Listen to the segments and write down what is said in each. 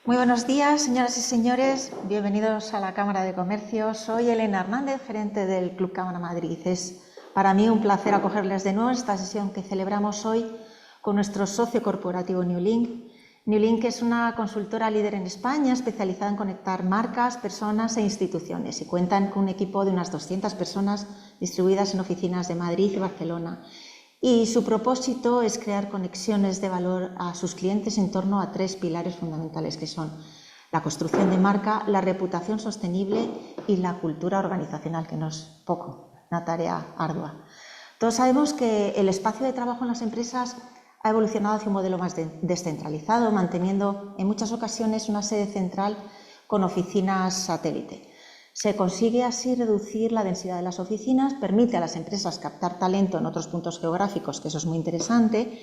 Muy buenos días, señoras y señores. Bienvenidos a la Cámara de Comercio. Soy Elena Hernández, gerente del Club Cámara Madrid. Es para mí un placer acogerles de nuevo en esta sesión que celebramos hoy con nuestro socio corporativo Newlink. Newlink es una consultora líder en España especializada en conectar marcas, personas e instituciones y cuentan con un equipo de unas 200 personas distribuidas en oficinas de Madrid y Barcelona. Y su propósito es crear conexiones de valor a sus clientes en torno a tres pilares fundamentales que son la construcción de marca, la reputación sostenible y la cultura organizacional, que no es poco, una tarea ardua. Todos sabemos que el espacio de trabajo en las empresas ha evolucionado hacia un modelo más descentralizado, manteniendo en muchas ocasiones una sede central con oficinas satélite. Se consigue así reducir la densidad de las oficinas, permite a las empresas captar talento en otros puntos geográficos, que eso es muy interesante,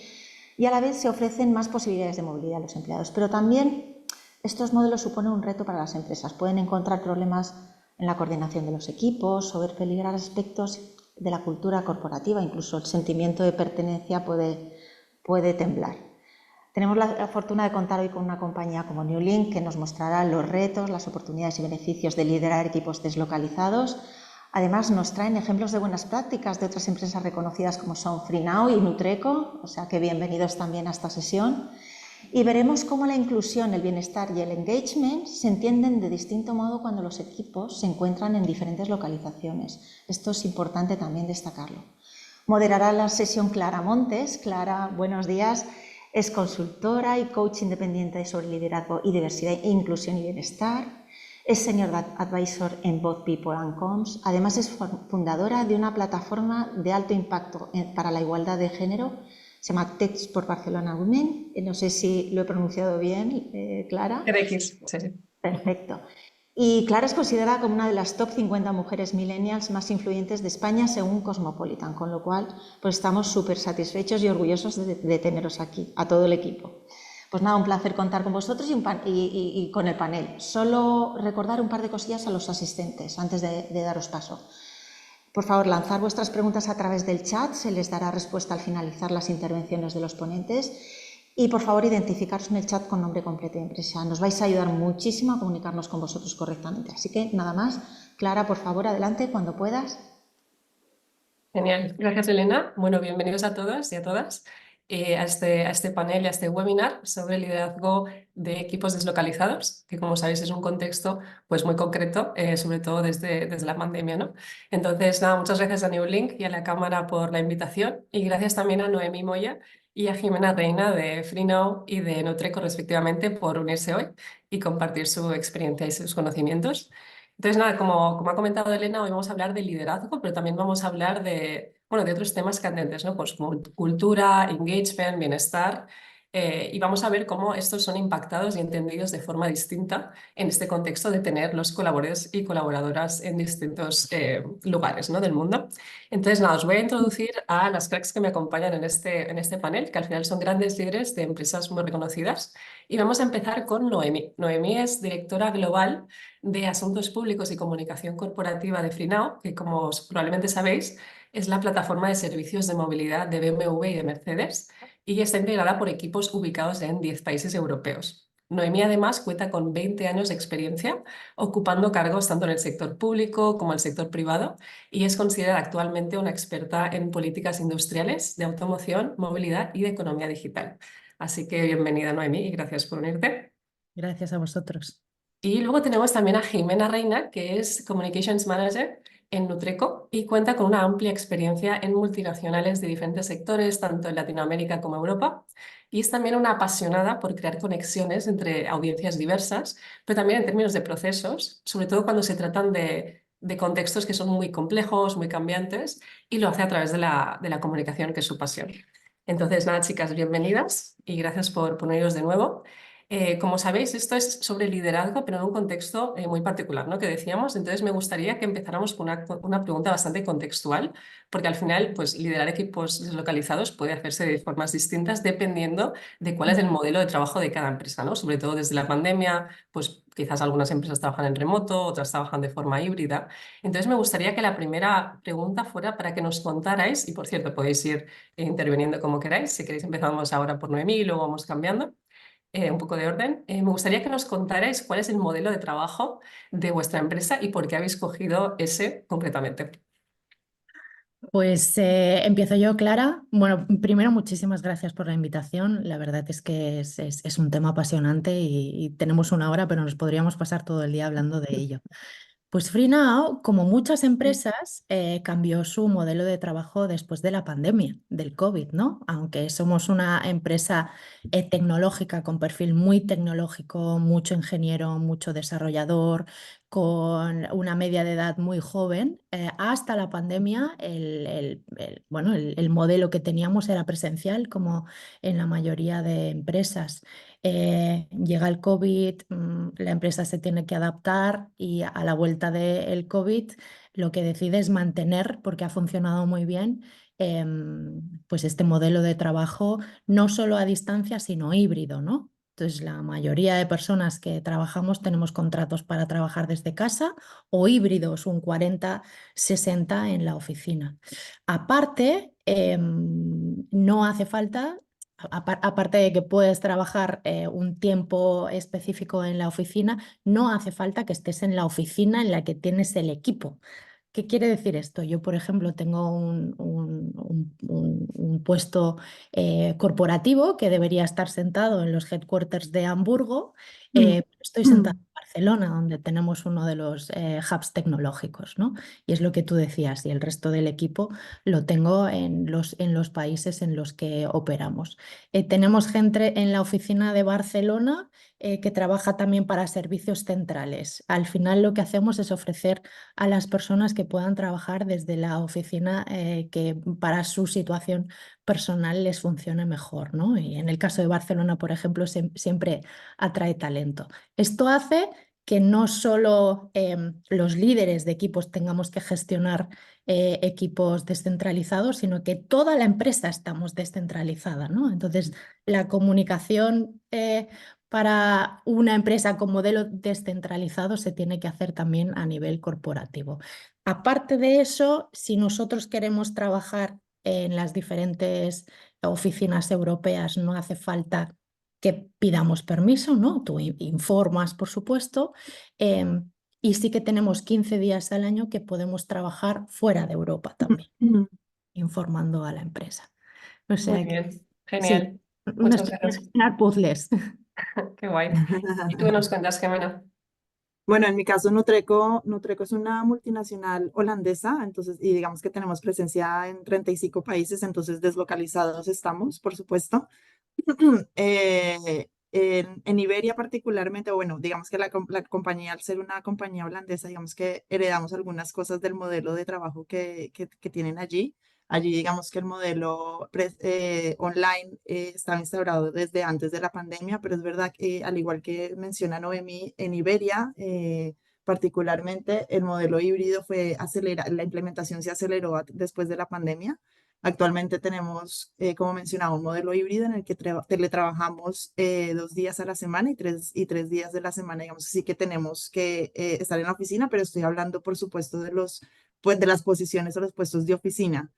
y a la vez se ofrecen más posibilidades de movilidad a los empleados. Pero también estos modelos suponen un reto para las empresas. Pueden encontrar problemas en la coordinación de los equipos o ver peligrar aspectos de la cultura corporativa, incluso el sentimiento de pertenencia puede temblar. Tenemos la fortuna de contar hoy con una compañía como Newlink que nos mostrará los retos, las oportunidades y beneficios de liderar equipos deslocalizados. Además, nos traen ejemplos de buenas prácticas de otras empresas reconocidas como son FreeNow y Nutreco, o sea que bienvenidos también a esta sesión. Y veremos cómo la inclusión, el bienestar y el engagement se entienden de distinto modo cuando los equipos se encuentran en diferentes localizaciones. Esto es importante también destacarlo. Moderará la sesión Clara Montes. Clara, buenos días. Es consultora y coach independiente sobre liderazgo y diversidad e inclusión y bienestar. Es Senior Advisor en Both People and Comms. Además es fundadora de una plataforma de alto impacto para la igualdad de género. Se llama Text por Barcelona Women. No sé si lo he pronunciado bien, Clara. RX, sí, sí. Perfecto. Y Clara es considerada como una de las top 50 mujeres millennials más influyentes de España según Cosmopolitan, con lo cual pues estamos súper satisfechos y orgullosos de teneros aquí, a todo el equipo. Pues nada, un placer contar con vosotros y con el panel. Solo recordar un par de cosillas a los asistentes antes de daros paso. Por favor, lanzar vuestras preguntas a través del chat, se les dará respuesta al finalizar las intervenciones de los ponentes. Y por favor, identificaros en el chat con nombre completo y empresa. Nos vais a ayudar muchísimo a comunicarnos con vosotros correctamente. Así que nada más. Clara, por favor, adelante cuando puedas. Genial. Gracias, Elena. Bueno, bienvenidos a todos y a todas a este panel y a este webinar sobre liderazgo de equipos deslocalizados, que como sabéis es un contexto pues, muy concreto, sobre todo desde la pandemia, ¿no? Entonces, nada, muchas gracias a Newlink y a la Cámara por la invitación y gracias también a Noemí Moya y a Jimena Reina de FreeNow y de Nutreco, respectivamente, por unirse hoy y compartir su experiencia y sus conocimientos. Entonces, nada, como ha comentado Elena, hoy vamos a hablar de liderazgo, pero también vamos a hablar bueno, de otros temas candentes, ¿no? Pues cultura, engagement, bienestar, y vamos a ver cómo estos son impactados y entendidos de forma distinta en este contexto de tener los colaboradores y colaboradoras en distintos lugares, ¿no? del mundo. Entonces, nada, os voy a introducir a las cracks que me acompañan en este panel, que al final son grandes líderes de empresas muy reconocidas. Y vamos a empezar con Noemí. Noemí es directora global de Asuntos Públicos y Comunicación Corporativa de FreeNow, que como probablemente sabéis, es la plataforma de servicios de movilidad de BMW y de Mercedes y está integrada por equipos ubicados en 10 países europeos. Noemí además cuenta con 20 años de experiencia ocupando cargos tanto en el sector público como en el sector privado y es considerada actualmente una experta en políticas industriales, de automoción, movilidad y de economía digital. Así que bienvenida Noemí y gracias por unirte. Gracias a vosotros. Y luego tenemos también a Jimena Reina, que es Communications Manager en Nutreco y cuenta con una amplia experiencia en multinacionales de diferentes sectores, tanto en Latinoamérica como Europa. Y es también una apasionada por crear conexiones entre audiencias diversas, pero también en términos de procesos, sobre todo cuando se tratan de contextos que son muy complejos, muy cambiantes, y lo hace a través de la comunicación, que es su pasión. Entonces, nada, chicas, bienvenidas y gracias por poneros de nuevo. Como sabéis, esto es sobre liderazgo, pero en un contexto muy particular, ¿no? Que decíamos. Entonces, me gustaría que empezáramos con una pregunta bastante contextual, porque al final, pues, liderar equipos deslocalizados puede hacerse de formas distintas dependiendo de cuál es el modelo de trabajo de cada empresa, ¿no? Sobre todo desde la pandemia, pues quizás algunas empresas trabajan en remoto, otras trabajan de forma híbrida. Entonces, me gustaría que la primera pregunta fuera para que nos contarais, y por cierto, podéis ir interviniendo como queráis. Si queréis, empezamos ahora por Noemí y luego vamos cambiando. un poco de orden. Me gustaría que nos contarais cuál es el modelo de trabajo de vuestra empresa y por qué habéis cogido ese concretamente. Pues empiezo yo, Clara. Bueno, primero muchísimas gracias por la invitación. La verdad es que es un tema apasionante y tenemos una hora, pero nos podríamos pasar todo el día hablando de ello. Pues FreeNow, como muchas empresas, cambió su modelo de trabajo después de la pandemia, del COVID, ¿no? Aunque somos una empresa tecnológica con perfil muy tecnológico, mucho ingeniero, mucho desarrollador, con una media de edad muy joven, hasta la pandemia bueno, el modelo que teníamos era presencial, como en la mayoría de empresas. Llega el COVID, la empresa se tiene que adaptar y a la vuelta del COVID lo que decide es mantener, porque ha funcionado muy bien, pues este modelo de trabajo no solo a distancia, sino híbrido, ¿no? Entonces, la mayoría de personas que trabajamos tenemos contratos para trabajar desde casa o híbridos, un 40-60 en la oficina. Aparte, no hace falta aparte de que puedes trabajar un tiempo específico en la oficina, no hace falta que estés en la oficina en la que tienes el equipo. ¿Qué quiere decir esto? Yo, por ejemplo, tengo un puesto corporativo que debería estar sentado en los headquarters de Hamburgo. Estoy sentada en Barcelona, donde tenemos uno de los hubs tecnológicos, ¿no? Y es lo que tú decías, y el resto del equipo lo tengo en los países en los que operamos. Tenemos gente en la oficina de Barcelona que trabaja también para servicios centrales. Al final lo que hacemos es ofrecer a las personas que puedan trabajar desde la oficina que para su situación personal les funcione mejor, ¿no? Y en el caso de Barcelona, por ejemplo, siempre atrae talento. Esto hace que no solo los líderes de equipos tengamos que gestionar equipos descentralizados, sino que toda la empresa estamos descentralizada, ¿no? Entonces, la comunicación para una empresa con modelo descentralizado se tiene que hacer también a nivel corporativo. Aparte de eso, si nosotros queremos trabajar en las diferentes oficinas europeas, no hace falta que pidamos permiso, ¿no? Tú informas, por supuesto, y sí que tenemos 15 días al año que podemos trabajar fuera de Europa también, informando a la empresa. O Muy sea que bien, sí, genial. una Muchas especie de gracias. gestionar puzzles. Qué guay. ¿Y tú qué nos cuentas, Gemma? Bueno, en mi caso, Nutreco es una multinacional holandesa, entonces, y digamos que tenemos presencia en 35 países, entonces deslocalizados estamos, por supuesto. En Iberia particularmente, o bueno, digamos que la compañía, al ser una compañía holandesa, digamos que heredamos algunas cosas del modelo de trabajo que tienen allí. Allí digamos que el modelo online estaba instaurado desde antes de la pandemia, pero es verdad que al igual que menciona Noemí, en Iberia particularmente el modelo híbrido la implementación se aceleró después de la pandemia. Actualmente tenemos, como mencionaba, un modelo híbrido en el que teletrabajamos 2 días a la semana y tres días de la semana. Digamos, sí que tenemos que estar en la oficina, pero estoy hablando, por supuesto, pues, de las posiciones o los puestos de oficina.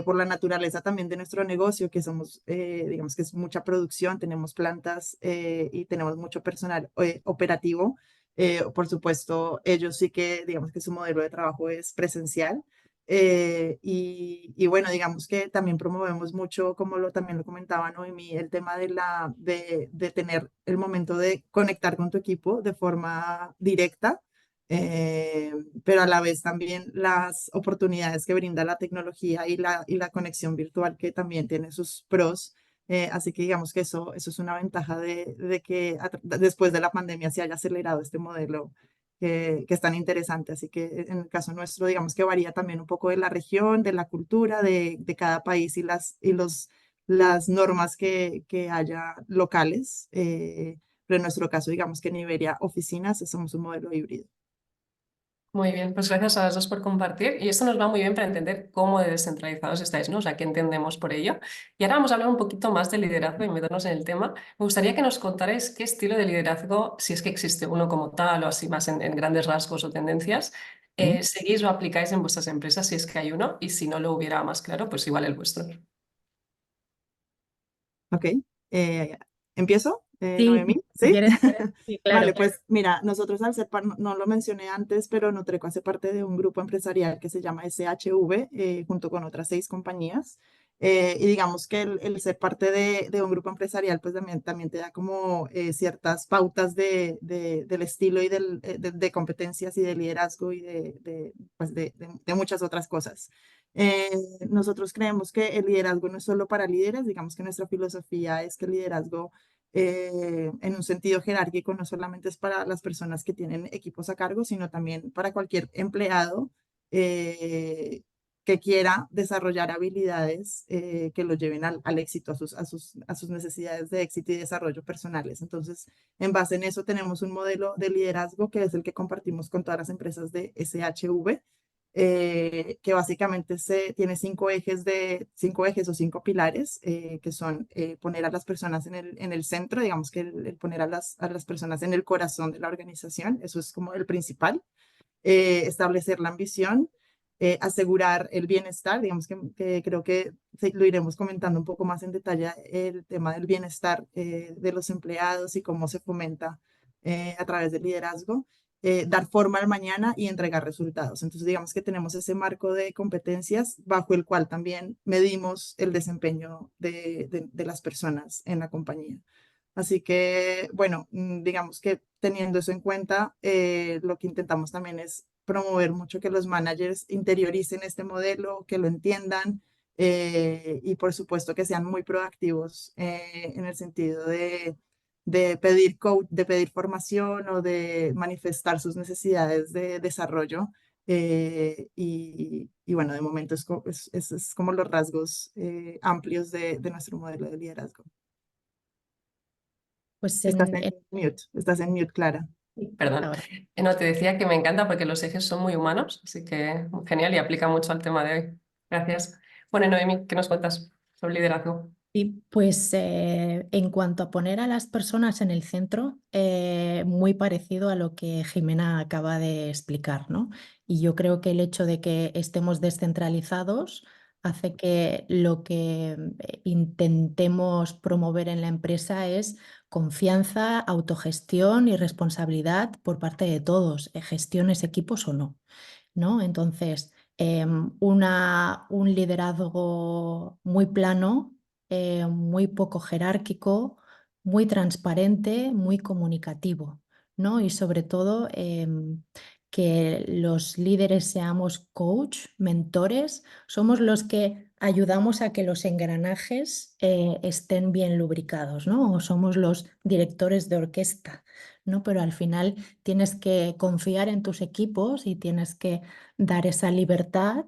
Por la naturaleza también de nuestro negocio, que somos, digamos que es mucha producción, tenemos plantas y tenemos mucho personal operativo. Por supuesto, ellos sí que, digamos que su modelo de trabajo es presencial. Y bueno, digamos que también promovemos mucho, como también lo comentaba Noemí, el tema de tener el momento de conectar con tu equipo de forma directa, pero a la vez también las oportunidades que brinda la tecnología y la conexión virtual que también tiene sus pros. Así que digamos que eso es una ventaja de que después de la pandemia se haya acelerado este modelo que es tan interesante. Así que en el caso nuestro, digamos que varía también un poco de la región, de la cultura, de cada país las normas que haya locales. Pero en nuestro caso, digamos que en Iberia, oficinas, somos un modelo híbrido. Muy bien, pues gracias a las dos por compartir. Y esto nos va muy bien para entender cómo de descentralizados estáis, ¿no? O sea, qué entendemos por ello. Y ahora vamos a hablar un poquito más de liderazgo y meternos en el tema. Me gustaría que nos contarais qué estilo de liderazgo, si es que existe uno como tal o así más en grandes rasgos o tendencias, seguís o aplicáis en vuestras empresas si es que hay uno y si no lo hubiera más claro, pues igual el vuestro. Ok. ¿Empiezo? Sí, Noemí, si ¿sí? quieres, sí, Vale, claro. pues mira, nosotros al ser, no lo mencioné antes, pero Nutreco hace parte de un grupo empresarial que se llama SHV, junto con otras 6 compañías. Y digamos que el ser parte de un grupo empresarial, pues también te da como ciertas pautas del estilo y de competencias y de liderazgo y pues de muchas otras cosas. Eh, Nosotros creemos que el liderazgo no es solo para líderes, digamos que nuestra filosofía es que el liderazgo en un sentido jerárquico, no solamente es para las personas que tienen equipos a cargo, sino también para cualquier empleado eh, que quiera desarrollar habilidades que lo lleven al éxito, a sus necesidades de éxito y desarrollo personales. Entonces, en base en eso, tenemos un modelo de liderazgo que es el que compartimos con todas las empresas de SHV, que básicamente tiene 5 ejes o 5 pilares, que son poner a las personas en el centro, digamos que el poner a las personas en el corazón de la organización, eso es como el principal. Establecer la ambición, asegurar el bienestar, digamos que creo que lo iremos comentando un poco más en detalle, el tema del bienestar de los empleados y cómo se fomenta a través del liderazgo. Dar forma al mañana y entregar resultados. Entonces, digamos que tenemos ese marco de competencias bajo el cual también medimos el desempeño de las personas en la compañía. Así que, bueno, digamos que teniendo eso en cuenta, lo que intentamos también es promover mucho que los managers interioricen este modelo, que lo entiendan y por supuesto que sean muy proactivos en el sentido de pedir de pedir formación o de manifestar sus necesidades de desarrollo. Y bueno, de momento es como los rasgos amplios de nuestro modelo de liderazgo. Pues Estás en mute, Clara. Perdón. ahora. No, te decía que me encanta porque los ejes son muy humanos, así que genial y aplica mucho al tema de hoy. Gracias. Bueno, Noemi, ¿qué nos cuentas sobre liderazgo? Y pues en cuanto a poner a las personas en el centro, muy parecido a lo que Jimena acaba de explicar, ¿no? Y yo creo que el hecho de que estemos descentralizados hace que lo que intentemos promover en la empresa es confianza, autogestión y responsabilidad por parte de todos, gestiones equipos o no, ¿no? Entonces, un liderazgo muy plano, muy poco jerárquico, muy transparente, muy comunicativo, ¿no? Y sobre todo que los líderes seamos coach, mentores, somos los que ayudamos a que los engranajes estén bien lubricados, ¿no? O somos los directores de orquesta, ¿no? Pero al final tienes que confiar en tus equipos y tienes que dar esa libertad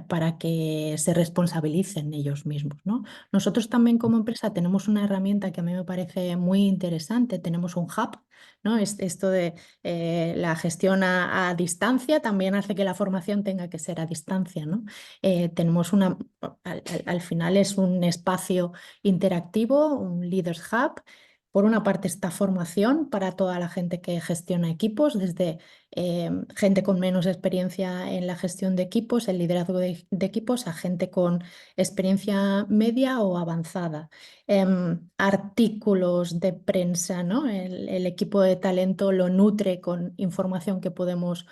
para que se responsabilicen ellos mismos, ¿no? Nosotros también como empresa tenemos una herramienta que a mí me parece muy interesante, tenemos un hub, ¿no? Esto de la gestión a distancia también hace que la formación tenga que ser a distancia, ¿no? Tenemos al final es un espacio interactivo, un Leaders Hub. Por una parte, esta formación para toda la gente que gestiona equipos, desde gente con menos experiencia en la gestión de equipos, el liderazgo de equipos, a gente con experiencia media o avanzada. Artículos de prensa, ¿no? El equipo de talento lo nutre con información que podemos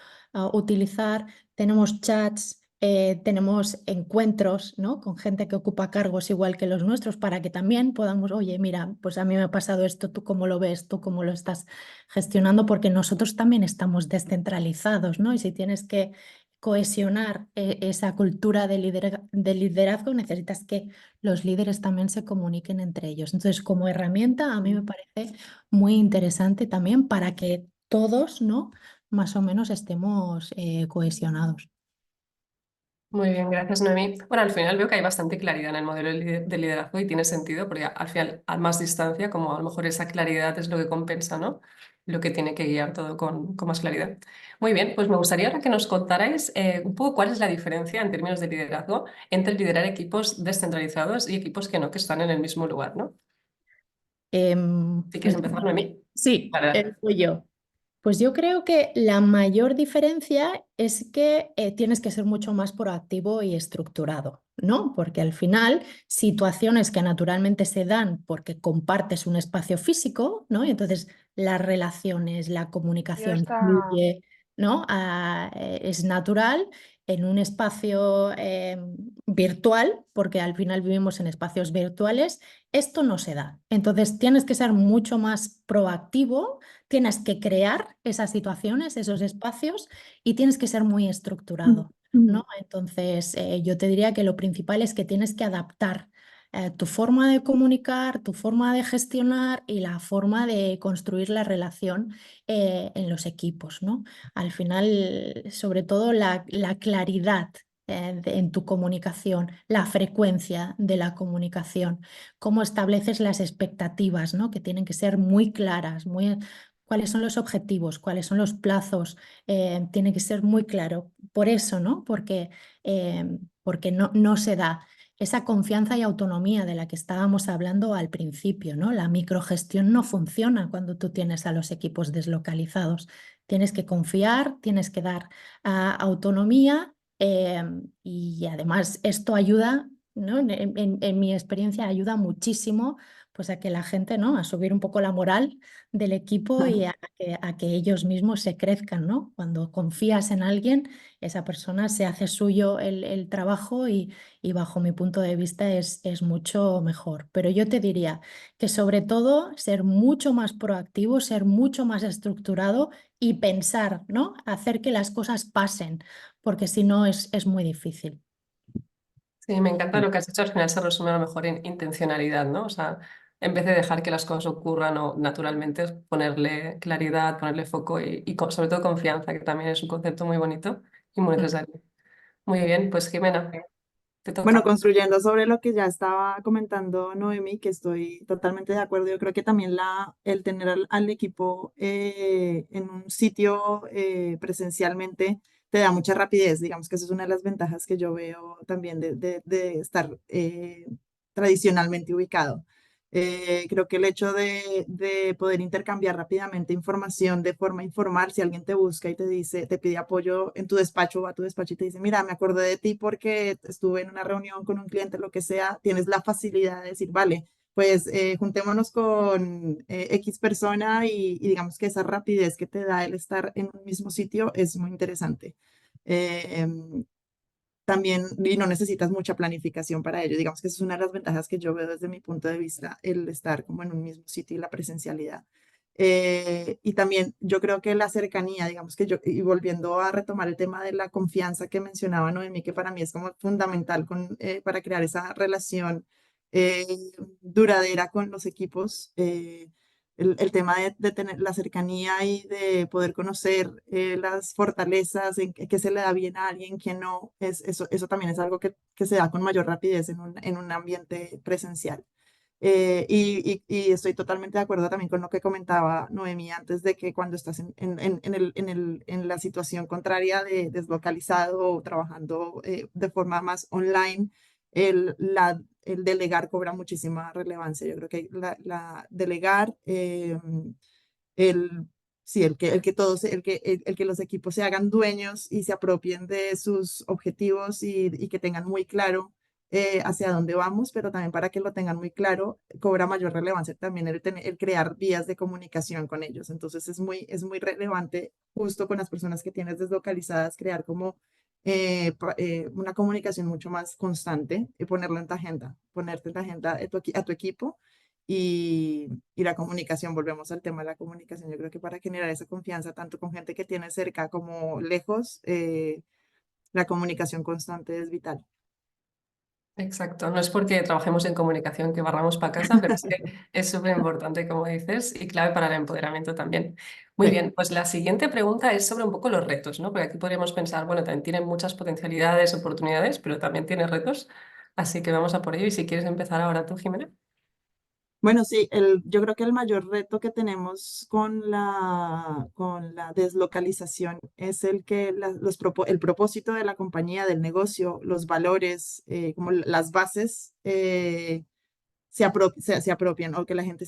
utilizar. Tenemos chats. Tenemos encuentros, ¿no? Con gente que ocupa cargos igual que los nuestros para que también podamos, oye, mira, pues a mí me ha pasado esto, ¿tú cómo lo ves? ¿Tú cómo lo estás gestionando? Porque nosotros también estamos descentralizados, ¿no? Y si tienes que cohesionar esa cultura de liderazgo, necesitas que los líderes también se comuniquen entre ellos. Entonces, como herramienta, a mí me parece muy interesante también para que todos, ¿no? Más o menos estemos cohesionados. Muy bien, gracias, Noemí. Bueno, al final veo que hay bastante claridad en el modelo de liderazgo y tiene sentido porque al final, a más distancia, como a lo mejor esa claridad es lo que compensa, ¿no? Lo que tiene que guiar todo con más claridad. Muy bien, pues me gustaría ahora que nos contarais un poco cuál es la diferencia en términos de liderazgo entre liderar equipos descentralizados y equipos que no, que están en el mismo lugar, ¿no? Si quieres Pues empezar, Noemí. sí, Vale. voy yo. Pues yo creo que la mayor diferencia es que tienes que ser mucho más proactivo y estructurado, ¿no? Porque al final, situaciones que naturalmente se dan porque compartes un espacio físico, ¿no? Y entonces las relaciones, la Ya comunicación está. fluye, ¿no? Es natural en un espacio virtual, porque al final vivimos en espacios virtuales, esto no se da. Entonces tienes que ser mucho más proactivo. Tienes que crear esas situaciones, esos espacios y tienes que ser muy estructurado, ¿no? Entonces, yo te diría que lo principal es que tienes que adaptar tu forma de comunicar, tu forma de gestionar y la forma de construir la relación en los equipos, ¿no? Al final, sobre todo la claridad en tu comunicación, la frecuencia de la comunicación, cómo estableces las expectativas, ¿no? Que tienen que ser muy claras, muy cuáles son los objetivos, cuáles son los plazos, tiene que ser muy claro. Por eso, ¿no? Porque no se da esa confianza y autonomía de la que estábamos hablando al principio, ¿no? La microgestión no funciona cuando tú tienes a los equipos deslocalizados. Tienes que confiar, tienes que dar autonomía y además esto ayuda, ¿no? En mi experiencia ayuda muchísimo pues a que la gente, ¿no? A subir un poco la moral del equipo y a que ellos mismos se crezcan, ¿no? Cuando confías en alguien, esa persona se hace suyo el trabajo y bajo mi punto de vista es mucho mejor. Pero yo te diría que sobre todo ser mucho más proactivo, ser mucho más estructurado y pensar, ¿no? Hacer que las cosas pasen, porque si no es muy difícil. Sí, me encanta lo que has hecho. Al final se resume a lo mejor en intencionalidad, ¿no? O sea, en vez de dejar que las cosas ocurran o naturalmente, es ponerle claridad, ponerle foco sobre todo confianza, que también es un concepto muy bonito y muy necesario. Muy bien, pues Jimena, te Bueno, toca. construyendo sobre lo que ya estaba comentando Noemi, que estoy totalmente de acuerdo, yo creo que también el tener al equipo en un sitio presencialmente te da mucha rapidez. Digamos que esa es una de las ventajas que yo veo también de estar tradicionalmente ubicado. Creo que el hecho de poder intercambiar rápidamente información de forma informal, si alguien te busca y te dice, te pide apoyo en tu despacho, va a tu despacho y te dice, mira, me acordé de ti porque estuve en una reunión con un cliente, lo que sea, tienes la facilidad de decir, vale, pues juntémonos con X persona y digamos que esa rapidez que te da el estar en un mismo sitio es muy interesante. Em, también, y no necesitas mucha planificación para ello. Digamos que esa es una de las ventajas que yo veo desde mi punto de vista, el estar como en un mismo sitio y la presencialidad. Y también yo creo que la cercanía, digamos que yo, y volviendo a retomar el tema de la confianza que mencionaba Noemí, que para mí es como fundamental para crear esa relación eh, duradera con los equipos. El tema de tener la cercanía y de poder conocer las fortalezas, que se le da bien a alguien, que no, eso también es algo que se da con mayor rapidez en un ambiente presencial. Y estoy totalmente de acuerdo también con lo que comentaba Noemí antes de que cuando estás en la situación contraria de deslocalizado o trabajando de forma más online, el delegar cobra muchísima relevancia. Yo creo que delegar, el, sí, el que los equipos se hagan dueños y se apropien de sus objetivos y que tengan muy claro hacia dónde vamos, pero también para que lo tengan muy claro, cobra mayor relevancia también el crear vías de comunicación con ellos. Entonces es muy relevante justo con las personas que tienes deslocalizadas, crear como una comunicación mucho más constante y ponerlo en tu agenda, ponerte en tu agenda a tu equipo y la comunicación, volvemos al tema de la comunicación. Yo creo que para generar esa confianza, tanto con gente que tiene cerca como lejos, la comunicación constante es vital. Exacto, no es porque trabajemos en comunicación que barramos para casa, pero es que es súper importante, como dices, y clave para el empoderamiento también. Muy Sí. bien, pues la siguiente pregunta es sobre un poco los retos, ¿no? Porque aquí podríamos pensar, bueno, también tiene muchas potencialidades, oportunidades, pero también tiene retos, así que vamos a por ello. Y si quieres empezar ahora tú, Jimena. Bueno, sí, yo creo que el mayor reto que tenemos con la deslocalización es el que el propósito de la compañía, del negocio, los valores, como las bases, se apropien o que la gente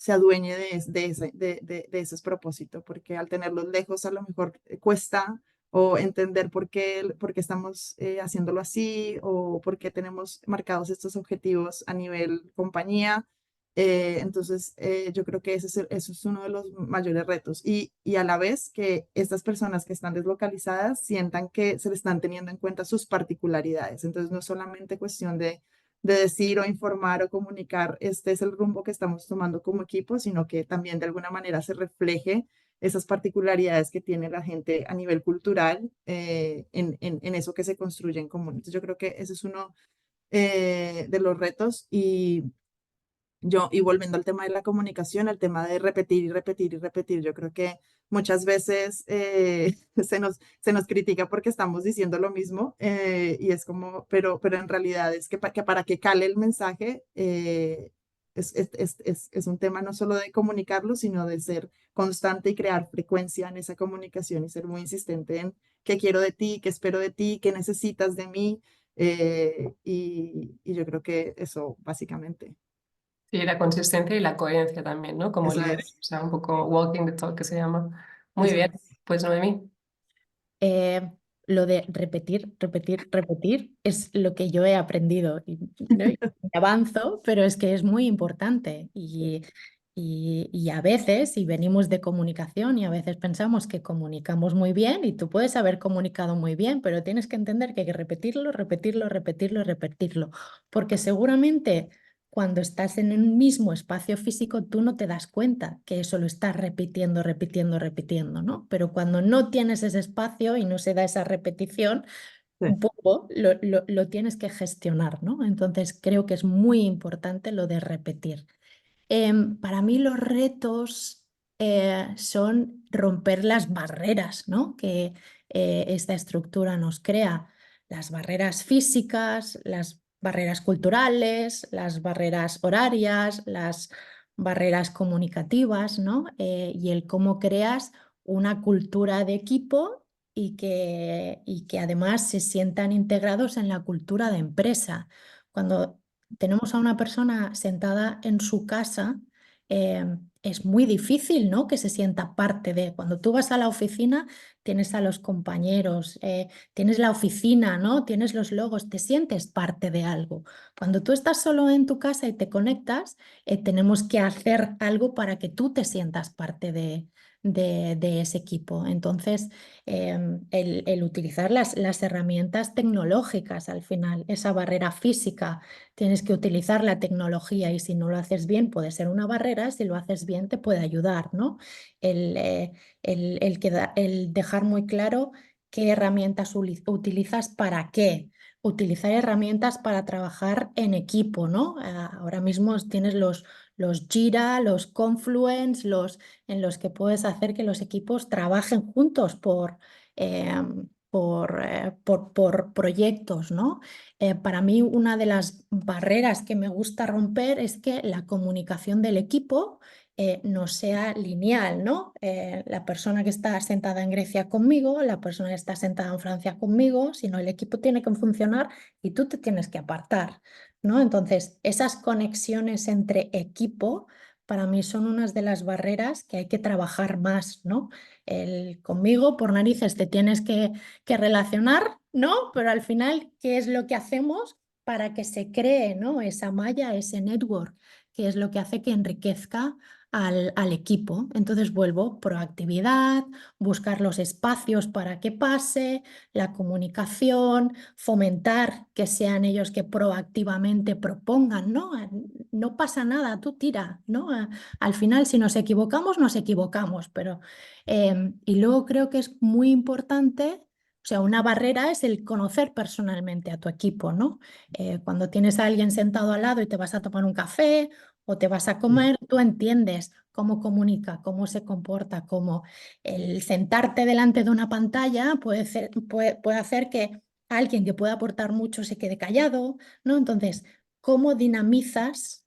se adueñe de ese propósito, porque al tenerlos lejos a lo mejor cuesta o entender por qué estamos haciéndolo así o por qué tenemos marcados estos objetivos a nivel compañía. Entonces, yo creo que eso es uno de los mayores retos y a la vez que estas personas que están deslocalizadas sientan que se le están teniendo en cuenta sus particularidades. Entonces, no es solamente cuestión de decir o informar o comunicar, este es el rumbo que estamos tomando como equipo, sino que también de alguna manera se refleje esas particularidades que tiene la gente a nivel cultural en eso que se construye en común. Entonces, yo creo que ese es uno de los retos y volviendo al tema de la comunicación, al tema de repetir y repetir y repetir, yo creo que muchas veces se nos critica porque estamos diciendo lo mismo y es como, pero en realidad es que para que cale el mensaje es un tema no solo de comunicarlo, sino de ser constante y crear frecuencia en esa comunicación y ser muy insistente en qué quiero de ti, qué espero de ti, qué necesitas de mí. Y yo creo que eso básicamente. Y la consistencia y la coherencia también, ¿no? Como Eso líder, es, o sea, un poco walking the talk que se llama. Muy eso bien, es. pues Noemí. Eh, lo de repetir, repetir, repetir es lo que yo he aprendido ¿no? Y avanzo, pero es que es muy importante y a veces, y venimos de comunicación y a veces pensamos que comunicamos muy bien y tú puedes haber comunicado muy bien, pero tienes que entender que hay que repetirlo, repetirlo, repetirlo, repetirlo, porque seguramente cuando estás en un mismo espacio físico, tú no te das cuenta que eso lo estás repitiendo, repitiendo, repitiendo, ¿no? Pero cuando no tienes ese espacio y no se da esa repetición, Sí. un poco lo tienes que gestionar, ¿no? Entonces creo que es muy importante lo de repetir. Para mí los retos son romper las barreras, ¿no? Que esta estructura nos crea. Las barreras físicas, las barreras culturales, las barreras horarias, las barreras comunicativas, ¿no? Y el cómo creas una cultura de equipo y que además se sientan integrados en la cultura de empresa. Cuando tenemos a una persona sentada en su casa, es muy difícil, ¿no? Que se sienta parte de. Cuando tú vas a la oficina, tienes a los compañeros, tienes la oficina, ¿no? Tienes los logos, te sientes parte de algo. Cuando tú estás solo en tu casa y te conectas, tenemos que hacer algo para que tú te sientas parte de ese equipo. Entonces, el utilizar las herramientas tecnológicas al final, esa barrera física, tienes que utilizar la tecnología y si no lo haces bien puede ser una barrera, si lo haces bien te puede ayudar, ¿no? El dejar muy claro qué herramientas utilizas para qué. Utilizar herramientas para trabajar en equipo, ¿no? Ahora mismo tienes los Jira, los Confluence, en los que puedes hacer que los equipos trabajen juntos por proyectos, ¿no? Para mí una de las barreras que me gusta romper es que la comunicación del equipo no sea lineal, ¿no? La persona que está sentada en Grecia conmigo, la persona que está sentada en Francia conmigo, sino el equipo tiene que funcionar y tú te tienes que apartar, ¿no? Entonces, esas conexiones entre equipo para mí son unas de las barreras que hay que trabajar más, ¿no? Conmigo, por narices, te tienes que relacionar, ¿no? Pero al final, ¿qué es lo que hacemos para que se cree, ¿no? Esa malla, ese network, que es lo que hace que enriquezca al equipo? Entonces vuelvo, proactividad, buscar los espacios para que pase, la comunicación, fomentar que sean ellos que proactivamente propongan, ¿no? No pasa nada, tú tira, ¿no? Al final, si nos equivocamos, pero y luego creo que es muy importante, o sea, una barrera es el conocer personalmente a tu equipo, ¿no? Cuando tienes a alguien sentado al lado y te vas a tomar un café o te vas a comer, tú entiendes cómo comunica, cómo se comporta, cómo el sentarte delante de una pantalla puede hacer que alguien que pueda aportar mucho se quede callado, ¿no? Entonces, ¿cómo dinamizas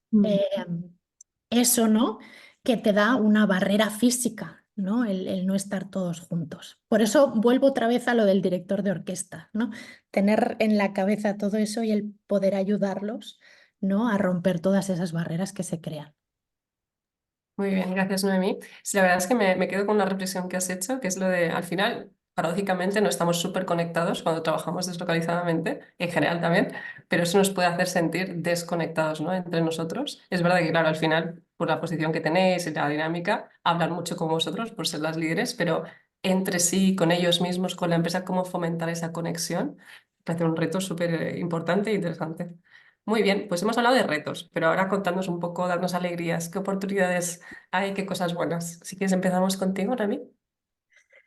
eso, ¿no? Que te da una barrera física, ¿no? El no estar todos juntos. Por eso vuelvo otra vez a lo del director de orquesta, ¿no? Tener en la cabeza todo eso y el poder ayudarlos, ¿no? A romper todas esas barreras que se crean. Muy bien, gracias Noemí. Sí, la verdad es que me quedo con una reflexión que has hecho, que es lo de, al final, paradójicamente, no estamos súper conectados cuando trabajamos deslocalizadamente, en general también, pero eso nos puede hacer sentir desconectados, ¿no? Entre nosotros. Es verdad que, claro, al final, por la posición que tenéis y la dinámica, hablan mucho con vosotros por ser las líderes, pero entre sí, con ellos mismos, con la empresa, cómo fomentar esa conexión, me parece un reto súper importante e interesante. Muy bien, pues hemos hablado de retos, pero ahora contadnos un poco, darnos alegrías, qué oportunidades hay, qué cosas buenas. Si quieres empezamos contigo, Rami.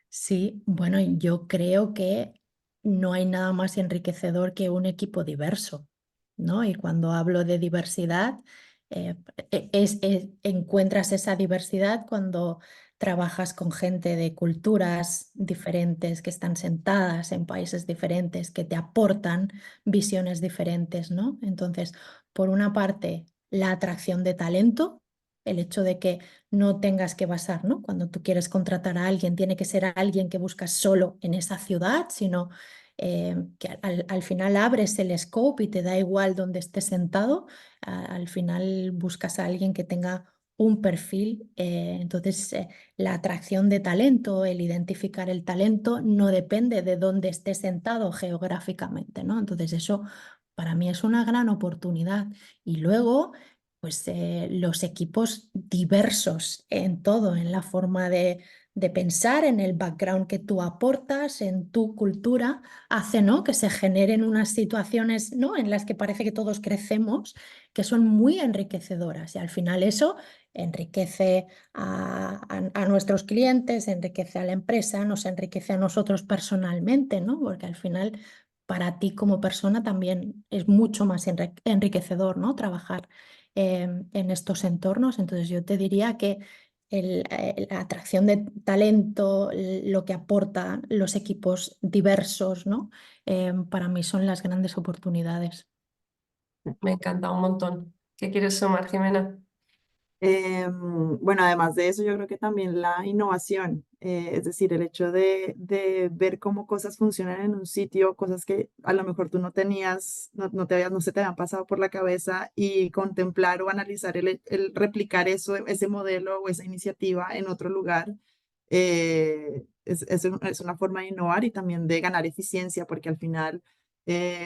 Sí, bueno, yo creo que no hay nada más enriquecedor que un equipo diverso, ¿no? Y cuando hablo de diversidad, encuentras esa diversidad cuando trabajas con gente de culturas diferentes, que están sentadas en países diferentes, que te aportan visiones diferentes, ¿no? Entonces, por una parte, la atracción de talento, el hecho de que no tengas que basar, ¿no? Cuando tú quieres contratar a alguien, tiene que ser a alguien que buscas solo en esa ciudad, sino que al final abres el scope y te da igual donde estés sentado. Al final buscas a alguien que tenga un perfil. Entonces, la atracción de talento, el identificar el talento, no depende de dónde estés sentado geográficamente, ¿no? Entonces, eso para mí es una gran oportunidad. Y luego pues los equipos diversos en todo, en la forma de pensar, en el background que tú aportas, en tu cultura, hace, ¿no?, que se generen unas situaciones, ¿no?, en las que parece que todos crecemos, que son muy enriquecedoras. Y al final eso enriquece a nuestros clientes, enriquece a la empresa, nos enriquece a nosotros personalmente, ¿no? Porque al final para ti como persona también es mucho más enriquecedor, ¿no?, trabajar en estos entornos. Entonces yo te diría que la atracción de talento, lo que aportan los equipos diversos, ¿no? Para mí son las grandes oportunidades. Me encanta un montón. ¿Qué quieres sumar, Jimena? Bueno, además de eso, yo creo que también la innovación, es decir, el hecho de ver cómo cosas funcionan en un sitio, cosas que a lo mejor tú no tenías, no se te habían pasado por la cabeza y contemplar o analizar el replicar eso, ese modelo o esa iniciativa en otro lugar, es una forma de innovar y también de ganar eficiencia, porque al final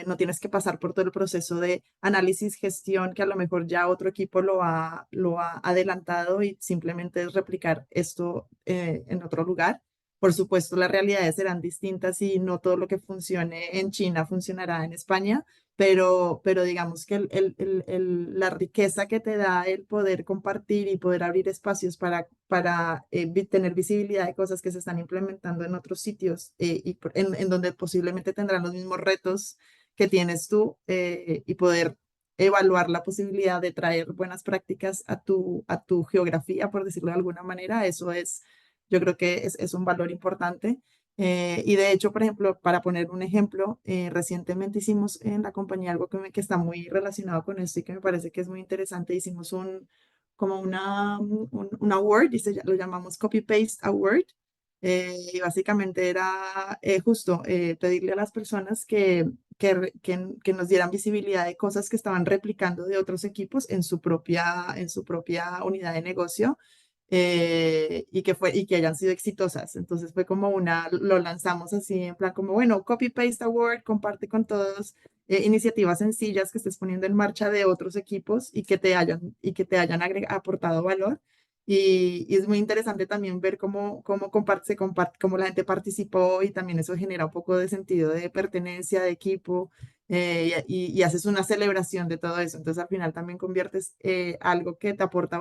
no tienes que pasar por todo el proceso de análisis, gestión, que a lo mejor ya otro equipo lo ha adelantado y simplemente es replicar esto en otro lugar. Por supuesto, las realidades serán distintas y no todo lo que funcione en China funcionará en España, pero digamos que la riqueza que te da el poder compartir y poder abrir espacios para tener visibilidad de cosas que se están implementando en otros sitios en donde posiblemente tendrán los mismos retos que tienes tú y poder evaluar la posibilidad de traer buenas prácticas a tu geografía, por decirlo de alguna manera, eso es, yo creo que es un valor importante. Y de hecho, por ejemplo, para poner un ejemplo, recientemente hicimos en la compañía algo que está muy relacionado con esto y que me parece que es muy interesante. Hicimos como un award y lo llamamos Copy Paste Award. Y básicamente era justo pedirle a las personas que nos dieran visibilidad de cosas que estaban replicando de otros equipos en su propia unidad de negocio y que hayan sido exitosas. Entonces fue como lo lanzamos así en plan como, bueno, Copy Paste Award, comparte con todos iniciativas sencillas que estés poniendo en marcha de otros equipos y que te hayan aportado valor. Y es muy interesante también ver cómo la gente participó y también eso genera un poco de sentido de pertenencia, de equipo, y haces una celebración de todo eso. Entonces al final también conviertes algo que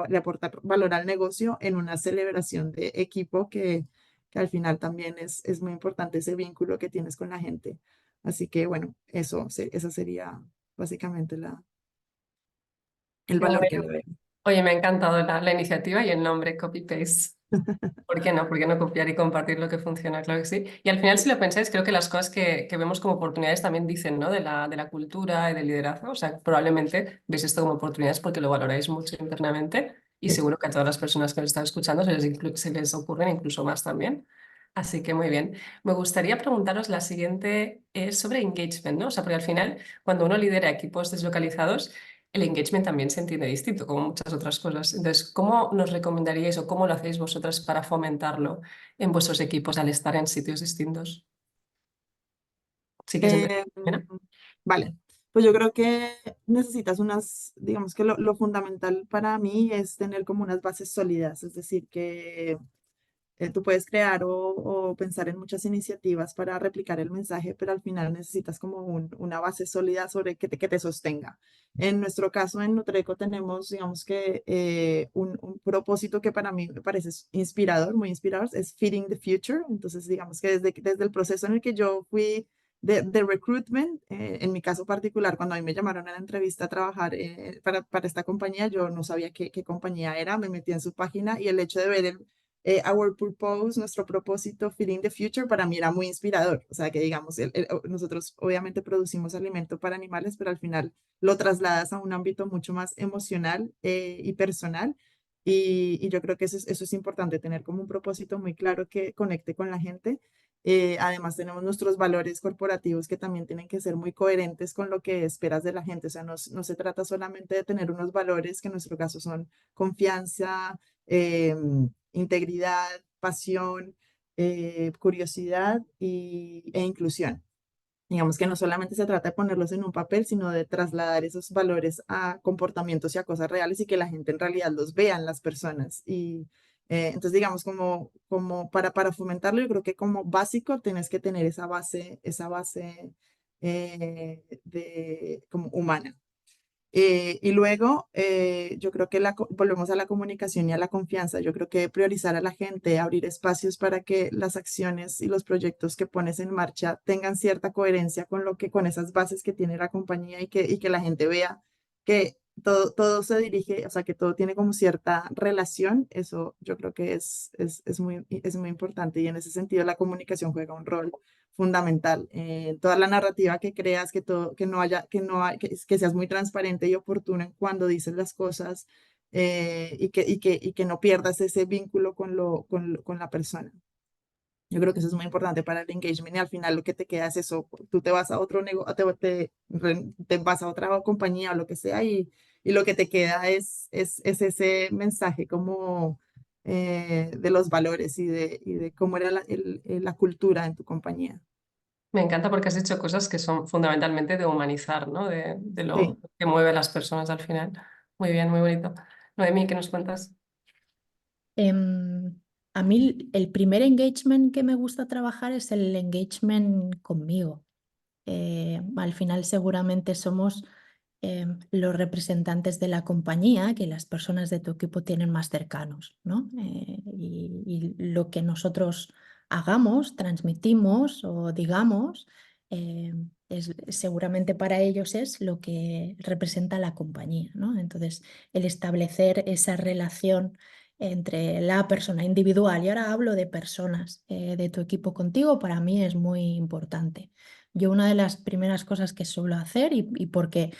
le aporta valor al negocio en una celebración de equipo que al final también es muy importante ese vínculo que tienes con la gente. Así que bueno, esa sería básicamente el Qué valor que le bueno. veo. Oye, me ha encantado la iniciativa y el nombre, copy-paste. ¿Por qué no? ¿Por qué no copiar y compartir lo que funciona? Claro que sí. Y al final, si lo pensáis, creo que las cosas que vemos como oportunidades también dicen, ¿no? De la cultura y del liderazgo. O sea, probablemente veis esto como oportunidades porque lo valoráis mucho internamente y Sí. seguro que a todas las personas que nos están escuchando se les ocurren incluso más también. Así que muy bien. Me gustaría preguntaros la siguiente, es sobre engagement, ¿no? O sea, porque al final, cuando uno lidera equipos deslocalizados, el engagement también se entiende distinto, como muchas otras cosas. Entonces, ¿cómo nos recomendaríais o cómo lo hacéis vosotras para fomentarlo en vuestros equipos al estar en sitios distintos? Sí que es Eh, vale, pues yo creo que necesitas digamos que lo fundamental para mí es tener como unas bases sólidas, es decir, que tú puedes crear o pensar en muchas iniciativas para replicar el mensaje, pero al final necesitas como una base sólida sobre que te sostenga. En nuestro caso, en Nutreco, tenemos, digamos que un propósito que para mí me parece inspirador, muy inspirador, es Feeding the Future. Entonces, digamos que desde el proceso en el que yo fui de recruitment, en mi caso particular, cuando a mí me llamaron a la entrevista a trabajar para esta compañía, yo no sabía qué compañía era, me metí en su página y el hecho de ver Our Purpose, nuestro propósito, Feeding the Future, para mí era muy inspirador. O sea, que digamos, nosotros obviamente producimos alimento para animales, pero al final lo trasladas a un ámbito mucho más emocional y personal. Y yo creo que eso es importante, tener como un propósito muy claro que conecte con la gente. Además, tenemos nuestros valores corporativos que también tienen que ser muy coherentes con lo que esperas de la gente. O sea, no se trata solamente de tener unos valores que en nuestro caso son confianza, integridad, pasión, curiosidad e inclusión. Digamos que no solamente se trata de ponerlos en un papel, sino de trasladar esos valores a comportamientos y a cosas reales y que la gente en realidad los vea en las personas. Y entonces, digamos, como para fomentarlo, yo creo que como básico tienes que tener esa base como humana. Y luego, yo creo que volvemos a la comunicación y a la confianza. Yo creo que priorizar a la gente, abrir espacios para que las acciones y los proyectos que pones en marcha tengan cierta coherencia con esas bases que tiene la compañía y que la gente vea que todo se dirige, o sea, que todo tiene como cierta relación. Eso yo creo que es muy importante y en ese sentido la comunicación juega un rol fundamental. Toda la narrativa que creas, que seas muy transparente y oportuno en cuando dices las cosas y que no pierdas ese vínculo con la persona. Yo creo que eso es muy importante para el engagement y al final lo que te queda es eso. Tú te vas a otro negocio, te vas a otra compañía o lo que sea y lo que te queda es ese mensaje como de los valores y de cómo era la cultura en tu compañía. Me encanta porque has dicho cosas que son fundamentalmente de humanizar, ¿no? De Sí. lo que mueve a las personas al final. Muy bien, muy bonito. Noemí, ¿qué nos cuentas? Em, a mí el primer engagement que me gusta trabajar es el engagement conmigo. Al final seguramente somos los representantes de la compañía que las personas de tu equipo tienen más cercanos, ¿no? Y lo que nosotros hagamos, transmitimos o digamos, seguramente para ellos es lo que representa la compañía, ¿no? Entonces, el establecer esa relación entre la persona individual, y ahora hablo de personas de tu equipo contigo, para mí es muy importante. Yo una de las primeras cosas que suelo hacer, y porque